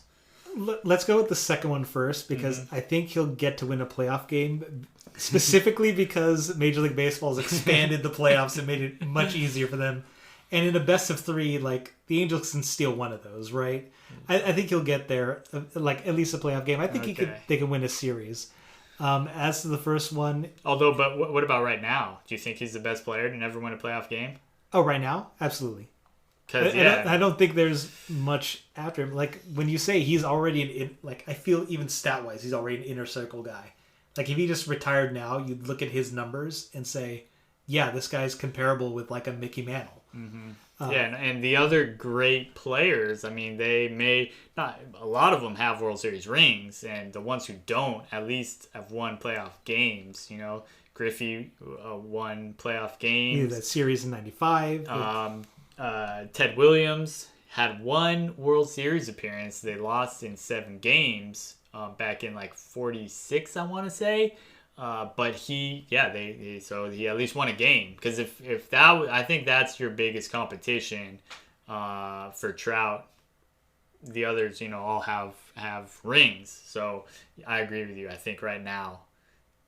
Let's go with the second one first, because I think he'll get to win a playoff game, specifically because Major League Baseball has expanded the playoffs and made it much easier for them. And in a best of 3, like, the Angels can steal one of those, right? I think he'll get there, like, at least a playoff game. I think they can win a series. As to the first one... Although, but what about right now? Do you think he's the best player to never win a playoff game? Oh, right now? Absolutely. I don't think there's much after him. Like, when you say he's already I feel even stat-wise, he's already an inner circle guy. Like, if he just retired now, you'd look at his numbers and say, yeah, this guy's comparable with, like, a Mickey Mantle. Mm-hmm. And the other great players, I mean, they may not, a lot of them have World Series rings, and the ones who don't at least have won playoff games. You know, Griffey won playoff games. Yeah, that series in '95. Ted Williams had 1 World Series appearance. They lost in 7 games back in like 46, I want to say. But he at least won a game, because if that, I think that's your biggest competition for Trout. The others, you know, all have rings. So I agree with you. I think right now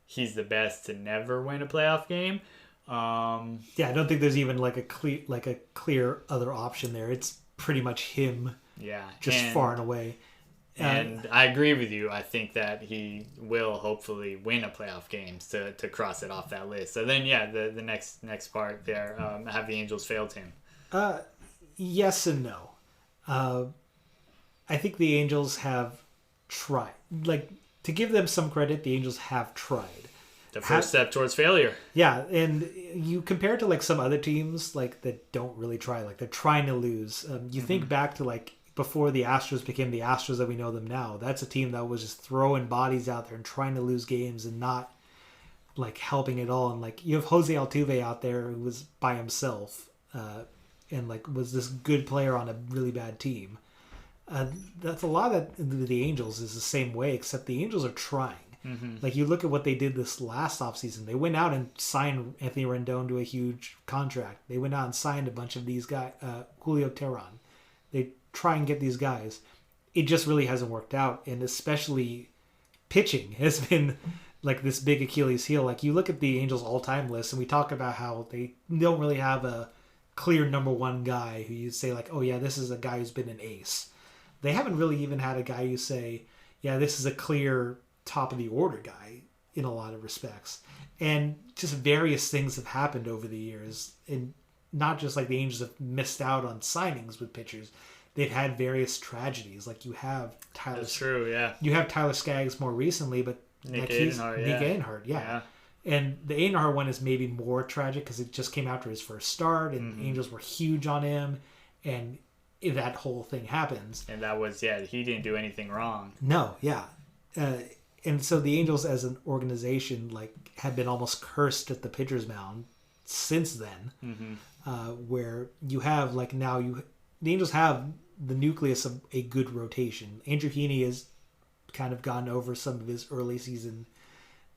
he's the best to never win a playoff game. I don't think there's even like a clear other option there. It's pretty much him. Yeah, far and away. And I agree with you. I think that he will hopefully win a playoff games to cross it off that list. So then, the next part there, have the Angels failed him? Yes and no. I think the Angels have tried. Like, to give them some credit, the Angels have tried. The first step towards failure. Yeah, and you compare it to like some other teams like that don't really try. Like, they're trying to lose. You think back to like before the Astros became the Astros that we know them now. That's a team that was just throwing bodies out there and trying to lose games and not like helping at all. And like, you have Jose Altuve out there who was by himself and like was this good player on a really bad team. That's a lot of the Angels is the same way, except the Angels are trying. Like, you look at what they did this last offseason. They went out and signed Anthony Rendon to a huge contract. They went out and signed a bunch of these guys, Julio Teheran. They try and get these guys. It just really hasn't worked out, and especially pitching has been like this big Achilles heel. Like, you look at the Angels all-time list, and we talk about how they don't really have a clear number 1 guy who you say like, oh yeah, this is a guy who's been an ace. They haven't really even had a guy you say, yeah, this is a clear top of the order guy in a lot of respects. And just various things have happened over the years, and not just like the Angels have missed out on signings with pitchers. They've had various tragedies. Like, you have Tyler. That's true, yeah. You have Tyler Skaggs more recently, but Nick Edenhart, yeah. And the Edenhart one is maybe more tragic because it just came after his first start, and Angels were huge on him, and that whole thing happens. And that was, he didn't do anything wrong. No, yeah. And so the Angels as an organization like had been almost cursed at the pitcher's mound since then, where you have like now the Angels have the nucleus of a good rotation. Andrew Heaney has kind of gotten over some of his early season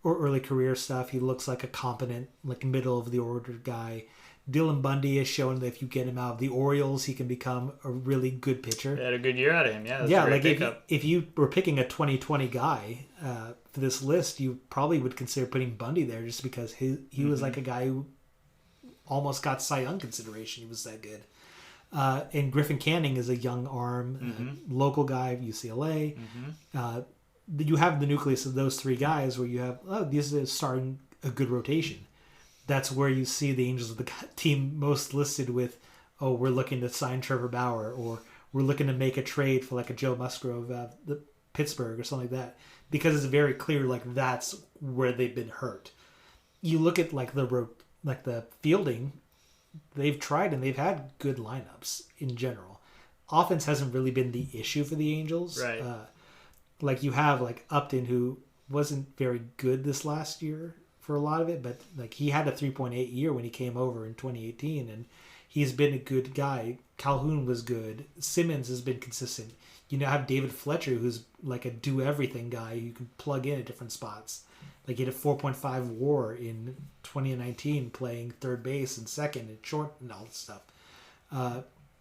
or early career stuff. He looks like a competent, like middle of the order guy. Dylan Bundy has shown that if you get him out of the Orioles, he can become a really good pitcher. They had a good year out of him, yeah. Yeah, like if you were picking a 2020 guy for this list, you probably would consider putting Bundy there just because he was like a guy who almost got Cy Young consideration. He was that good. And Griffin Canning is a young arm, local guy of UCLA. You have the nucleus of those three guys where you have, these are starting a good rotation. That's where you see the Angels of the team most listed with, we're looking to sign Trevor Bauer, or we're looking to make a trade for like a Joe Musgrove the Pittsburgh or something like that, because it's very clear like that's where they've been hurt. You look at like the fielding, they've tried and they've had good lineups in general. Offense hasn't really been the issue for the Angels. Right. Like you have like Upton, who wasn't very good this last year for a lot of it, but like he had a 3.8 year when he came over in 2018, and he's been a good guy. Calhoun was good. Simmons has been consistent. You now have David Fletcher, who's like a do everything guy you can plug in at different spots. Like he had a 4.5 WAR in 2019, playing third base and second and short and all this stuff.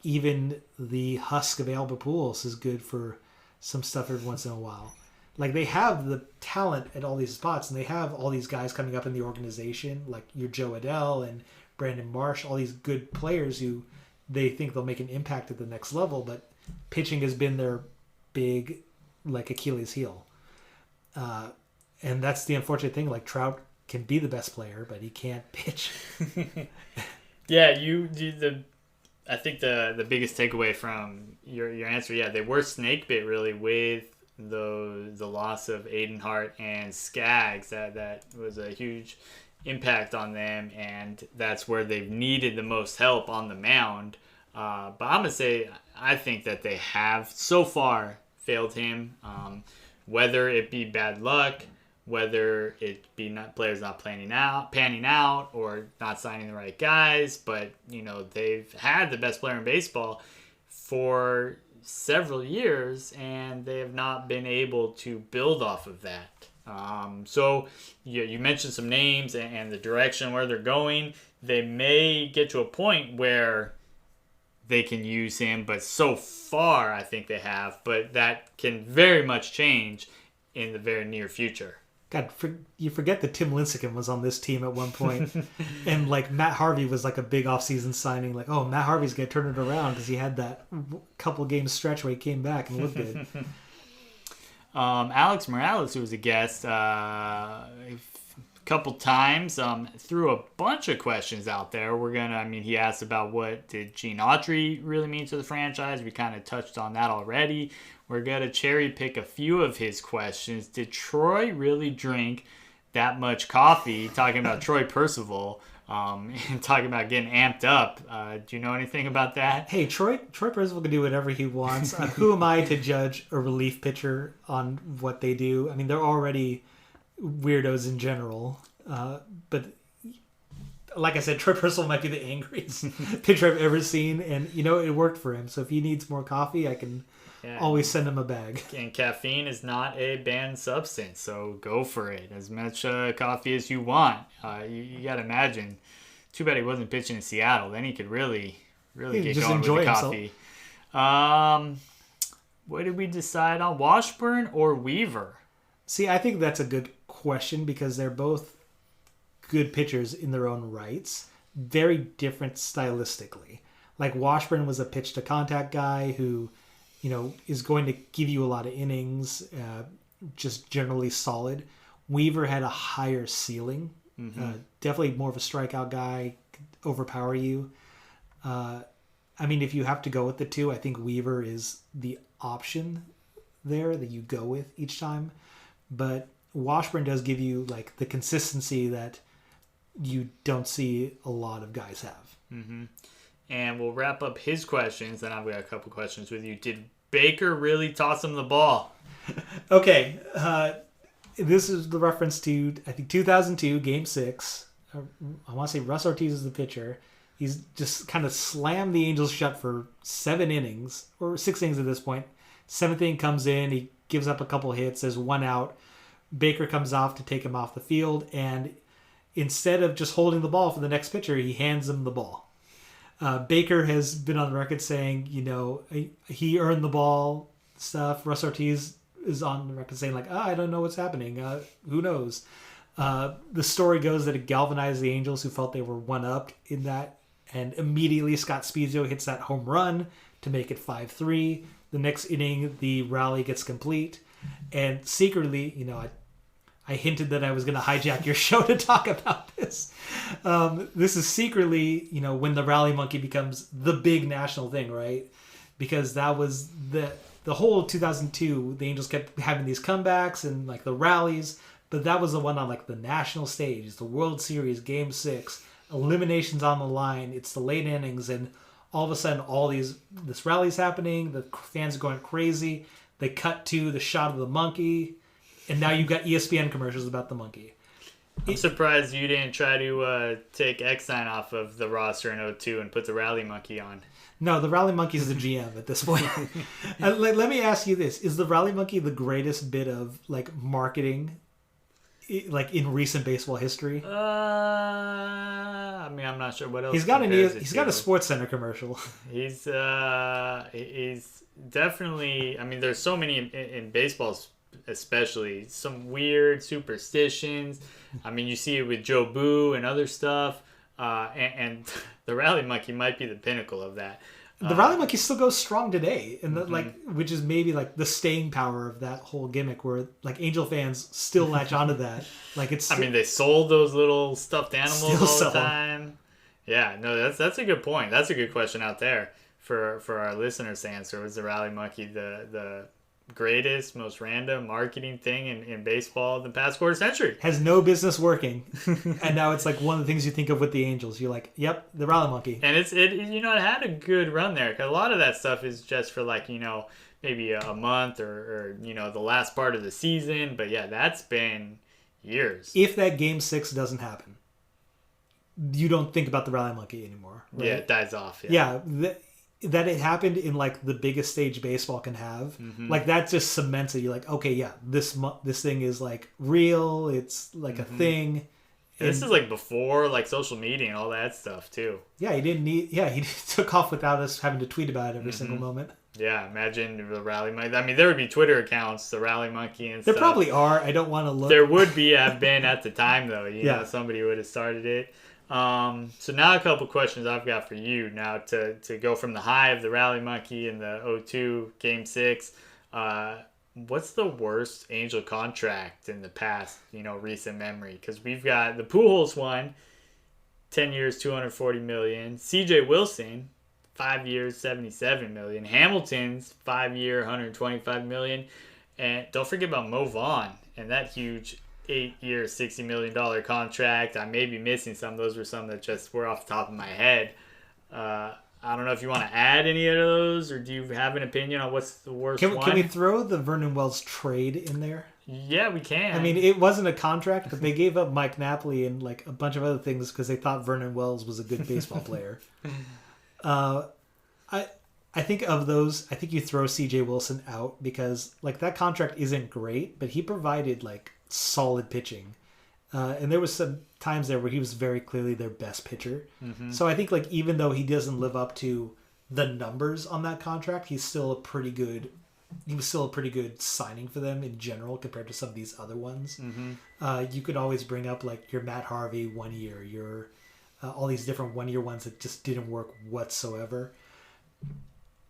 Even the husk of Albert Pujols is good for some stuff every once in a while. Like they have the talent at all these spots, and they have all these guys coming up in the organization, like your Joe Adell and Brandon Marsh, all these good players who they think they'll make an impact at the next level, but pitching has been their big like Achilles heel. And that's the unfortunate thing. Like Trout can be the best player, but he can't pitch. Yeah, I think the biggest takeaway from your answer, they were snake bit really with the loss of Aiden Hart and Skaggs. That was a huge impact on them, and that's where they've needed the most help on the mound. But I'm gonna say I think that they have so far failed him. Whether it be bad luck, whether it be players not panning out, or not signing the right guys, but they've had the best player in baseball for several years, and they have not been able to build off of that. So you mentioned some names and the direction where they're going. They may get to a point where they can use him, but so far I think they have. But that can very much change in the very near future. God, you forget that Tim Lincecum was on this team at one point, and like Matt Harvey was like a big offseason signing. Like, Matt Harvey's gonna turn it around because he had that couple game stretch where he came back and looked good. Alex Morales, who was a guest a couple times, threw a bunch of questions out there. He asked about what did Gene Autry really mean to the franchise. We kind of touched on that already. We're going to cherry pick a few of his questions. Did Troy really drink that much coffee? Talking about Troy Percival, and talking about getting amped up. Do you know anything about that? Hey, Troy Percival can do whatever he wants. Who am I to judge a relief pitcher on what they do? I mean, they're already weirdos in general. But like I said, Troy Percival might be the angriest pitcher I've ever seen, and it worked for him. So if he needs more coffee, I can always send him a bag. And caffeine is not a banned substance, so go for it. As much coffee as you want. You got to imagine. Too bad he wasn't pitching in Seattle. Then he could really get going with the coffee. What did we decide on? Washburn or Weaver? See, I think that's a good question because they're both good pitchers in their own rights. Very different stylistically. Like Washburn was a pitch to contact guy who is going to give you a lot of innings, just generally solid. Weaver had a higher ceiling, definitely more of a strikeout guy, overpower you. If you have to go with the two, I think Weaver is the option there that you go with each time. But Washburn does give you like the consistency that you don't see a lot of guys have. and we'll wrap up his questions. Then I've got a couple questions with you. Did Baker really toss him the ball? Okay, this is the reference to, I think, 2002, Game 6. I want to say Russ Ortiz is the pitcher. He's just kind of slammed the Angels shut for 7 innings, or 6 innings at this point. 7th inning comes in, he gives up a couple hits, there's 1 out. Baker comes off to take him off the field, and instead of just holding the ball for the next pitcher, he hands him the ball. Baker has been on the record saying, he earned the ball stuff. Russ Ortiz is on the record saying, I don't know what's happening. Who knows? The story goes that it galvanized the Angels, who felt they were one-upped in that, and immediately Scott Spezio hits that home run to make it 5-3. The next inning, the rally gets complete, and secretly, I hinted that I was going to hijack your show to talk about this. This is secretly, when the Rally Monkey becomes the big national thing, right? Because that was the whole 2002, the Angels kept having these comebacks and the rallies, but that was the one on the national stage, the World Series, Game 6, eliminations on the line, it's the late innings, and all of a sudden this rally's happening, the fans are going crazy, they cut to the shot of the monkey, and now you've got ESPN commercials about the monkey. I'm surprised you didn't try to take X9 off of the roster in 02 and put the Rally Monkey on. No, the Rally Monkey is the GM at this point. Let me ask you this. Is the Rally Monkey the greatest bit of marketing in recent baseball history? I'm not sure what else. He's got a Sports Center commercial. He's definitely, there's so many in baseball, especially some weird superstitions. You see it with Joe Boo and other stuff, and the Rally Monkey might be the pinnacle of that. The Rally Monkey still goes strong today, and which is maybe the staying power of that whole gimmick, where Angel fans still latch onto that. They sold those little stuffed animals all the time. Yeah, no, that's a good point. That's a good question out there for our listeners to answer. Was the Rally Monkey the greatest, most random marketing thing in baseball in the past quarter century? Has no business working, and now it's one of the things you think of with the Angels. You're yep, the Rally Monkey. And it had a good run there. 'Cause a lot of that stuff is just for maybe a month or the last part of the season. But yeah, that's been years. If that Game 6 doesn't happen, you don't think about the Rally Monkey anymore. Right? Yeah, it dies off. Yeah. That it happened in the biggest stage baseball can have, that just cements it. You're okay, yeah, this thing is real. It's a thing. And this is before social media and all that stuff too. Yeah, he took off without us having to tweet about it every single moment. Yeah, imagine the Rally Monkey. There would be Twitter accounts, the Rally Monkey and stuff. There probably are. I don't want to look. There would have been at the time though. Somebody would have started it. So now a couple questions I've got for you now to go from the high of the Rally Monkey in the 02 Game 6. What's the worst Angel contract in the past, recent memory? Because we've got the Pujols one, 10 years, $240 million. CJ Wilson, 5 years, $77 million. Hamilton's 5 year, $125 million. And don't forget about Mo Vaughn and that huge 8-year, $60 million contract. I may be missing some. Those were some that just were off the top of my head. I don't know if you want to add any of those, or do you have an opinion on what's the worst one? Can we throw the Vernon Wells trade in there? Yeah, we can. It wasn't a contract, but they gave up Mike Napoli and a bunch of other things because they thought Vernon Wells was a good baseball player. I think of those, I think you throw CJ Wilson out because that contract isn't great, but he provided solid pitching, and there was some times there where he was very clearly their best pitcher. So I think even though he doesn't live up to the numbers on that contract, he was still a pretty good signing for them in general compared to some of these other ones. You could always bring up your Matt Harvey 1 year, your all these different 1 year ones that just didn't work whatsoever.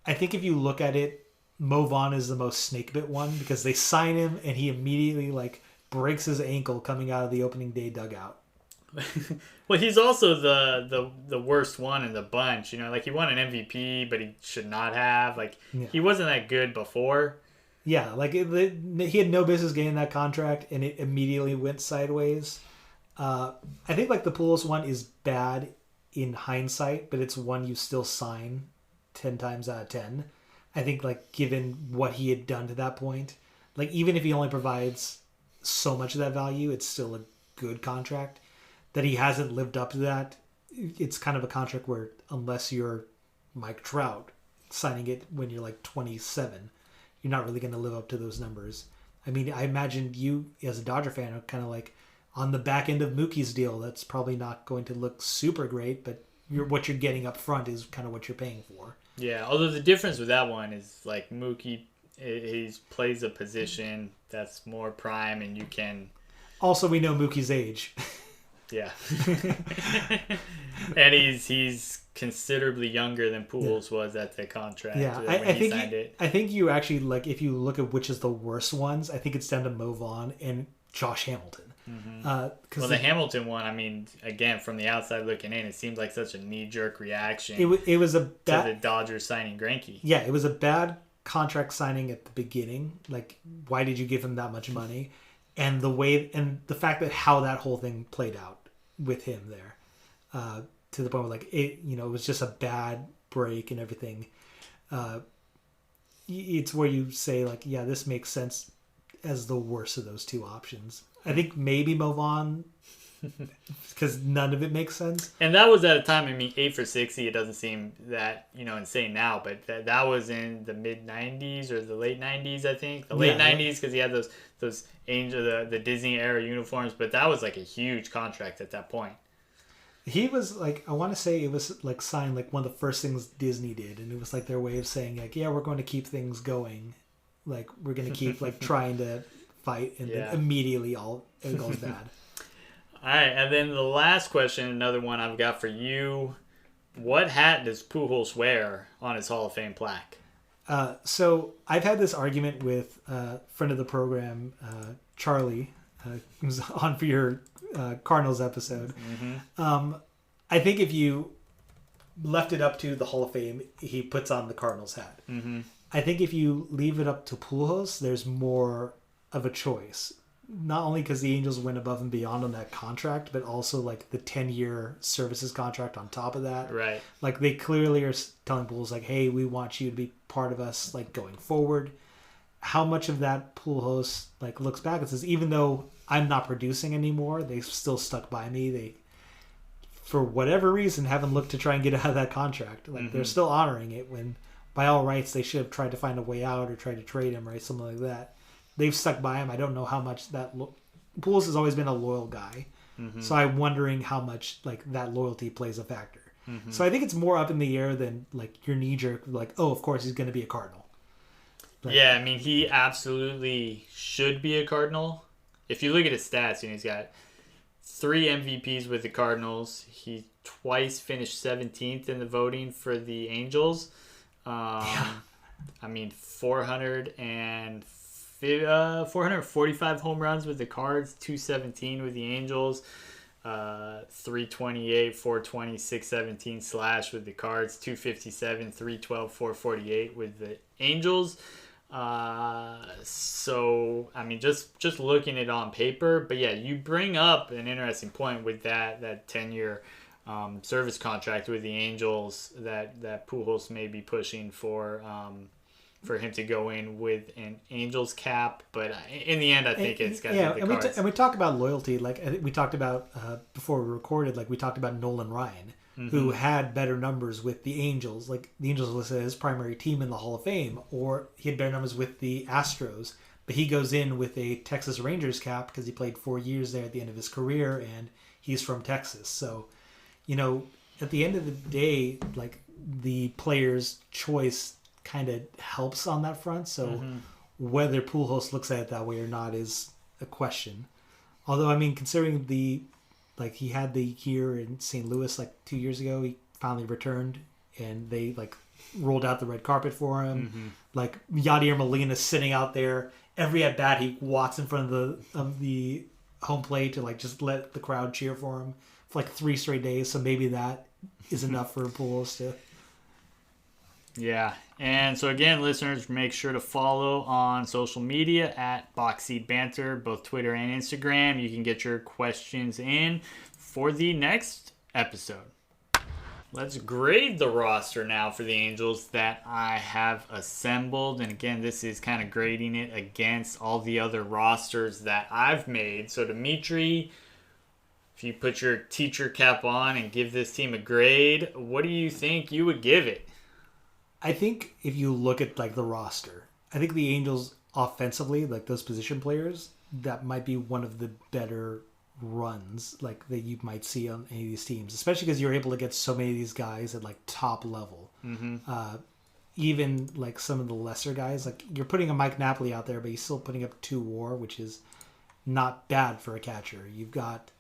I think if you look at it, Mo Vaughn is the most snake bit one because they sign him and he immediately breaks his ankle coming out of the opening day dugout. Well, he's also the worst one in the bunch. He won an MVP, but he should not have. He wasn't that good before. Yeah, he had no business getting that contract, and it immediately went sideways. I think the Pujols one is bad in hindsight, but it's one you still sign 10 times out of 10. I think, like, given what he had done to that point, like, even if he only provides so much of that value, it's still a good contract. That he hasn't lived up to that, it's kind of a contract where, unless you're Mike Trout signing it when you're like 27, you're not really going to live up to those numbers. I mean, I imagine you, as a Dodger fan, are kind of like on the back end of Mookie's deal. That's probably not going to look super great, but what you're getting up front is kind of what you're paying for. Yeah, although the difference with that one is, like, Mookie, he plays a position that's more prime, and you can... Also, we know Mookie's age. Yeah. And he's considerably younger than Pujols was at the contract. Yeah, I think you actually, like, if you look at which is the worst ones, I think it's down to Mo Vaughn and Josh Hamilton. Mm-hmm. Well, the Hamilton one, I mean, again, from the outside looking in, it seemed like such a knee-jerk reaction. It was to the Dodgers signing Greinke. Yeah, it was a bad contract signing at the beginning. Like, why did you give him that much money? And the fact that how that whole thing played out with him there, to the point where, like, it was just a bad break and everything. It's where you say, like, yeah, this makes sense as the worst of those two options. I think maybe Mo Vaughn, because none of it makes sense. And that was at a time, I mean, 8 for 60, it doesn't seem that, insane now, but that was in the mid-90s or the late 90s, I think. The late 90s, because he had those Angel, the Disney era uniforms, but that was like a huge contract at that point. He was like, I want to say it was like signed like one of the first things Disney did, and it was like their way of saying, like, yeah, we're going to keep things going. Like, we're going to keep like trying to fight, and then immediately it goes bad. All right, and then the last question, another one I've got for you. What hat does Pujols wear on his Hall of Fame plaque? So I've had this argument with a friend of the program, Charlie, who's on for your Cardinals episode. Mm-hmm. I think if you left it up to the Hall of Fame, he puts on the Cardinals hat. Mm-hmm. I think if you leave it up to Pujols, there's more of a choice. Not only because the Angels went above and beyond on that contract, but also like the 10-year services contract on top of that. Right. Like, they clearly are telling Pujols, like, hey, we want you to be part of us, like, going forward. How much of that Pujols, like, looks back and says, even though I'm not producing anymore, they've still stuck by me. They, for whatever reason, haven't looked to try and get out of that contract. Like, they're still honoring it when, by all rights, they should have tried to find a way out or tried to trade him, right? Something like that. They've stuck by him. I don't know how much that... Pujols has always been a loyal guy. Mm-hmm. So I'm wondering how much, like, that loyalty plays a factor. Mm-hmm. So I think it's more up in the air than, like, your knee-jerk, like, oh, of course he's going to be a Cardinal. But, yeah, I mean, he absolutely should be a Cardinal. If you look at his stats, he's got 3 MVPs with the Cardinals. He twice finished 17th in the voting for the Angels. I mean, 445 home runs with the Cards, 217 with the Angels, 328, 420, 617 slash with the Cards, 257, 312, 448 with the Angels. So, I mean, just looking at it on paper, but yeah, you bring up an interesting point with that 10-year service contract with the Angels that Pujols may be pushing for him to go in with an Angels cap, but in the end, I think it's got to be the Cards. And we talk about loyalty, like I think we talked about before we recorded, like we talked about Nolan Ryan, who had better numbers with the Angels. Like the Angels was his primary team in the Hall of Fame, or he had better numbers with the Astros, but he goes in with a Texas Rangers cap because he played 4 years there at the end of his career, and he's from Texas. So, at the end of the day, like the player's choice kind of helps on that front. So whether Pujols looks at it that way or not is a question. Although, I mean, considering he had the year in St. Louis like 2 years ago, he finally returned and they like rolled out the red carpet for him. Mm-hmm. Like Yadier Molina sitting out there every at bat, he walks in front of the home plate to like just let the crowd cheer for him for like 3 straight days. So maybe that is enough for Pujols to. Yeah. And so again, listeners, make sure to follow on social media at Boxseat Banter, both Twitter and Instagram. You can get your questions in for the next episode. Let's grade the roster now for the Angels that I have assembled. And again, this is kind of grading it against all the other rosters that I've made. So, Dimitri, if you put your teacher cap on and give this team a grade, what do you think you would give it? I think if you look at like the roster, I think the Angels offensively, like those position players, that might be one of the better runs like that you might see on any of these teams, especially because you're able to get so many of these guys at like top level. Even like some of the lesser guys, like you're putting a Mike Napoli out there, but he's still putting up 2 WAR, which is not bad for a catcher. You've got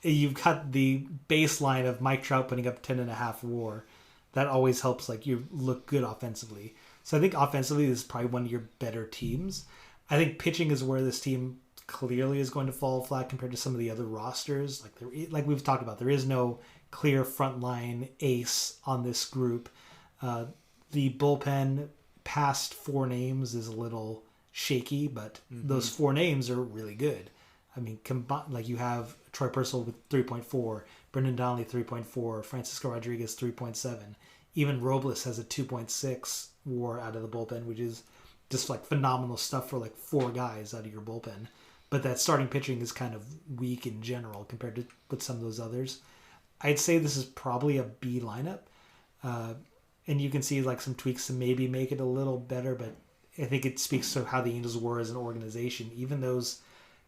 the baseline of Mike Trout putting up 10.5 WAR. That always helps like you look good offensively. So I think offensively this is probably one of your better teams. I think pitching is where this team clearly is going to fall flat compared to some of the other rosters. Like we've talked about, there is no clear frontline ace on this group. The bullpen past 4 names is a little shaky, but those 4 names are really good. I mean, like you have Troy Purcell with 3.4, Brendan Donnelly 3.4, Francisco Rodriguez 3.7. Even Robles has a 2.6 WAR out of the bullpen, which is just like phenomenal stuff for like 4 guys out of your bullpen. But that starting pitching is kind of weak in general compared to with some of those others. I'd say this is probably a B lineup. And you can see like some tweaks to maybe make it a little better, but I think it speaks to how the Angels were as an organization. Even those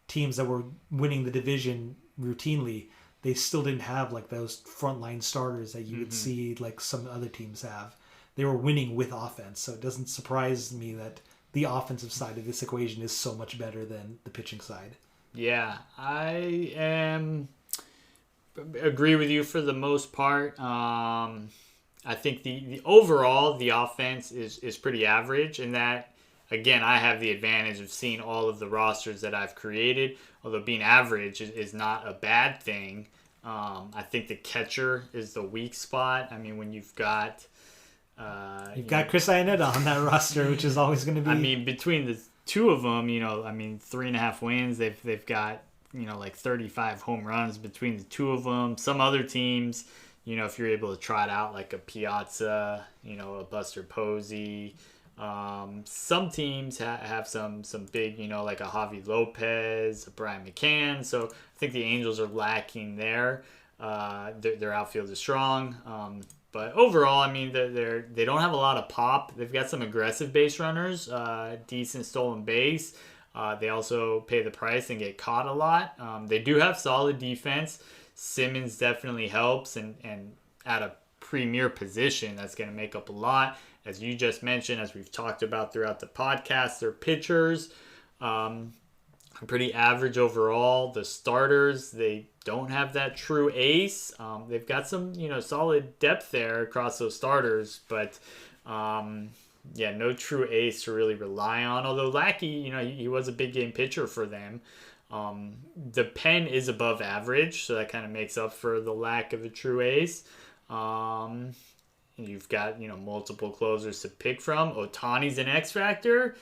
teams that were winning the division routinely, they still didn't have like those frontline starters that you would see like some other teams have. They were winning with offense, so it doesn't surprise me that the offensive side of this equation is so much better than the pitching side. Yeah, I agree with you for the most part. I think the overall the offense is pretty average, and that again I have the advantage of seeing all of the rosters that I've created. Although being average is not a bad thing. I think the catcher is the weak spot. I mean, when you've got You've got Chris Iannetta on that roster, which is always going to be. I mean, between the 2 of them, 3.5 wins. They've got like 35 home runs between the 2 of them. Some other teams, if you're able to trot out like a Piazza, a Buster Posey. Some teams have some big, like a Javi Lopez, a Brian McCann. So I think the Angels are lacking there. Their outfield is strong. But overall, I mean, they don't have a lot of pop. They've got some aggressive base runners, decent stolen base. They also pay the price and get caught a lot. They do have solid defense. Simmons definitely helps, and at a premier position, that's going to make up a lot. As you just mentioned, as we've talked about throughout the podcast, their pitchers are pretty average overall. The starters, they don't have that true ace. They've got some, solid depth there across those starters, but no true ace to really rely on. Although Lackey, he was a big game pitcher for them. The pen is above average, so that kind of makes up for the lack of a true ace. You've got, multiple closers to pick from. Ohtani's an X factor,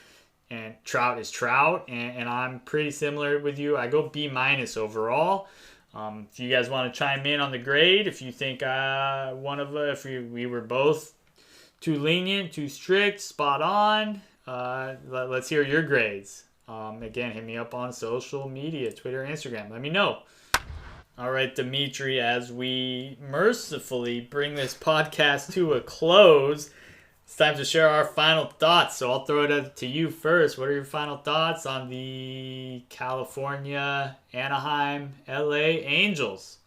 and Trout is Trout, and I'm pretty similar with you. I go B- overall. If you guys want to chime in on the grade, if you think if we were both too lenient, too strict, spot on, let's hear your grades. Again, hit me up on social media, Twitter, Instagram. Let me know. All right, Dimitri, as we mercifully bring this podcast to a close, it's time to share our final thoughts. So I'll throw it to you first. What are your final thoughts on the California, Anaheim, LA Angels?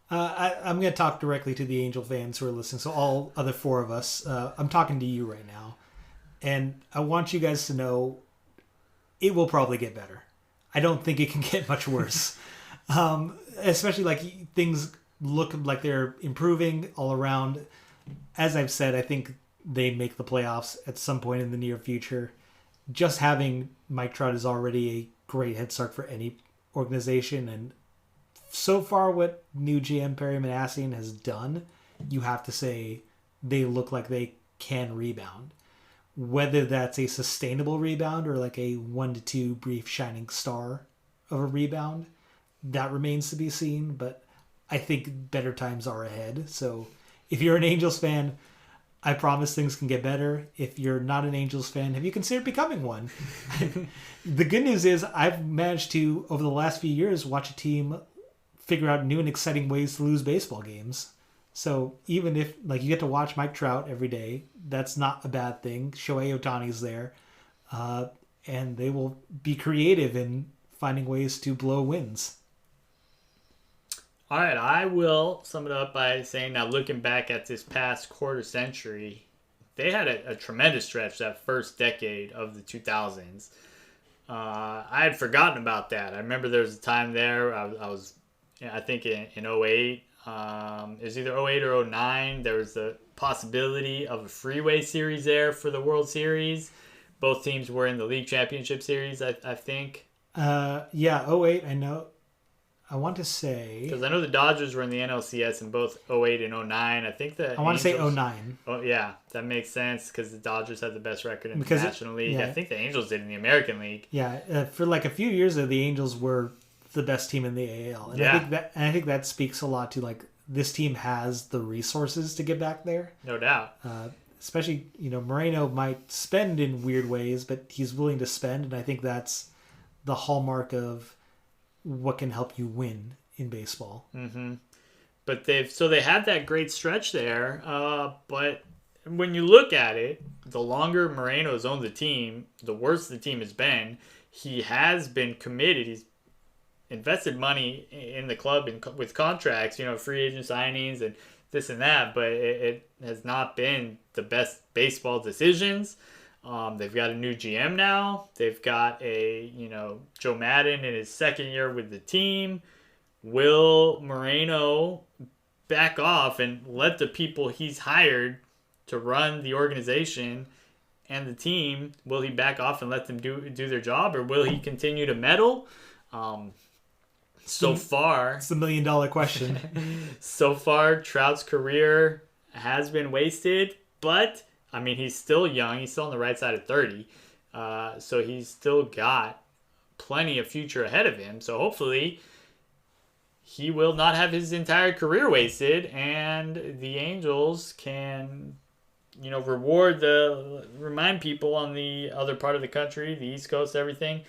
I'm going to talk directly to the Angel fans who are listening. So all other 4 of us, I'm talking to you right now. And I want you guys to know it will probably get better. I don't think it can get much worse. Especially like things look like they're improving all around. As I've said, I think they make the playoffs at some point in the near future. Just having Mike Trout is already a great head start for any organization. And so far what new GM Perry Manassian has done, you have to say they look like they can rebound. Whether that's a sustainable rebound or like a 1 to 2 brief shining star of a rebound, that remains to be seen. But I think better times are ahead. So if you're an Angels fan, I promise things can get better. If you're not an Angels fan, have you considered becoming one? The good news is I've managed to, over the last few years, watch a team figure out new and exciting ways to lose baseball games. So even if you get to watch Mike Trout every day, that's not a bad thing. Shohei Ohtani's there. And they will be creative in finding ways to blow wins. All right, I will sum it up by saying now looking back at this past quarter century, they had a tremendous stretch that first decade of the 2000s. I had forgotten about that. I remember there was a time there, I think in 08, it was either 08 or 09, there was the possibility of a freeway series there for the World Series. Both teams were in the League Championship Series, I think. 08, I know. I want to say... Because I know the Dodgers were in the NLCS in both 08 and 09. I think the I want to say 09. Oh, yeah. That makes sense because the Dodgers had the best record in the National League. Yeah. I think the Angels did in the American League. Yeah. For a few years there, the Angels were the best team in the AL. And I think that speaks a lot to, this team has the resources to get back there. No doubt. Especially, Moreno might spend in weird ways, but he's willing to spend. And I think that's the hallmark of what can help you win in baseball. Mm-hmm. But they had that great stretch there. But when you look at it, the longer Moreno's owned the team, the worse the team has been. He has been committed. He's invested money in the club with contracts, free agent signings and this and that. But it has not been the best baseball decisions. They've got a new GM now. They've got Joe Maddon in his second year with the team. Will Moreno back off and let the people he's hired to run the organization and the team, will he back off and let them do their job, or will he continue to meddle? So far... It's the $1 million question. So far, Trout's career has been wasted, but... he's still young. He's still on the right side of 30. So he's still got plenty of future ahead of him. So hopefully he will not have his entire career wasted, and the Angels can, remind people on the other part of the country, the East Coast, everything,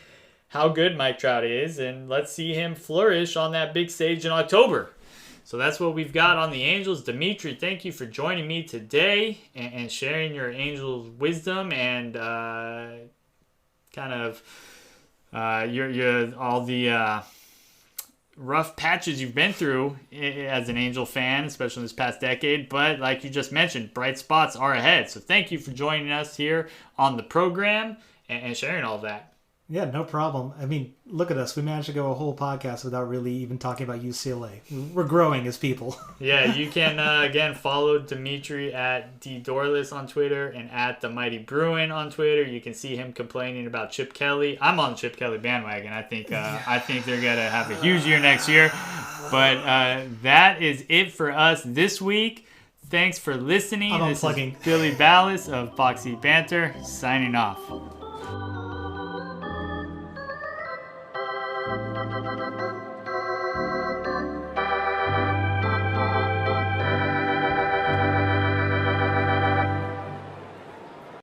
how good Mike Trout is. And let's see him flourish on that big stage in October. So that's what we've got on the Angels. Dimitri, thank you for joining me today and sharing your Angels wisdom and your all the rough patches you've been through as an Angel fan, especially in this past decade. But like you just mentioned, bright spots are ahead. So thank you for joining us here on the program and sharing all that. Yeah, no problem. Look at us. We managed to go a whole podcast without really even talking about UCLA. We're growing as people. Yeah, you can, again, follow Dimitri at ddorless on Twitter and at The Mighty Bruin on Twitter. You can see him complaining about Chip Kelly. I'm on the Chip Kelly bandwagon. I think they're going to have a huge year next year. But that is it for us this week. Thanks for listening. This is Billy Ballas of Boxy Banter signing off. Thank you.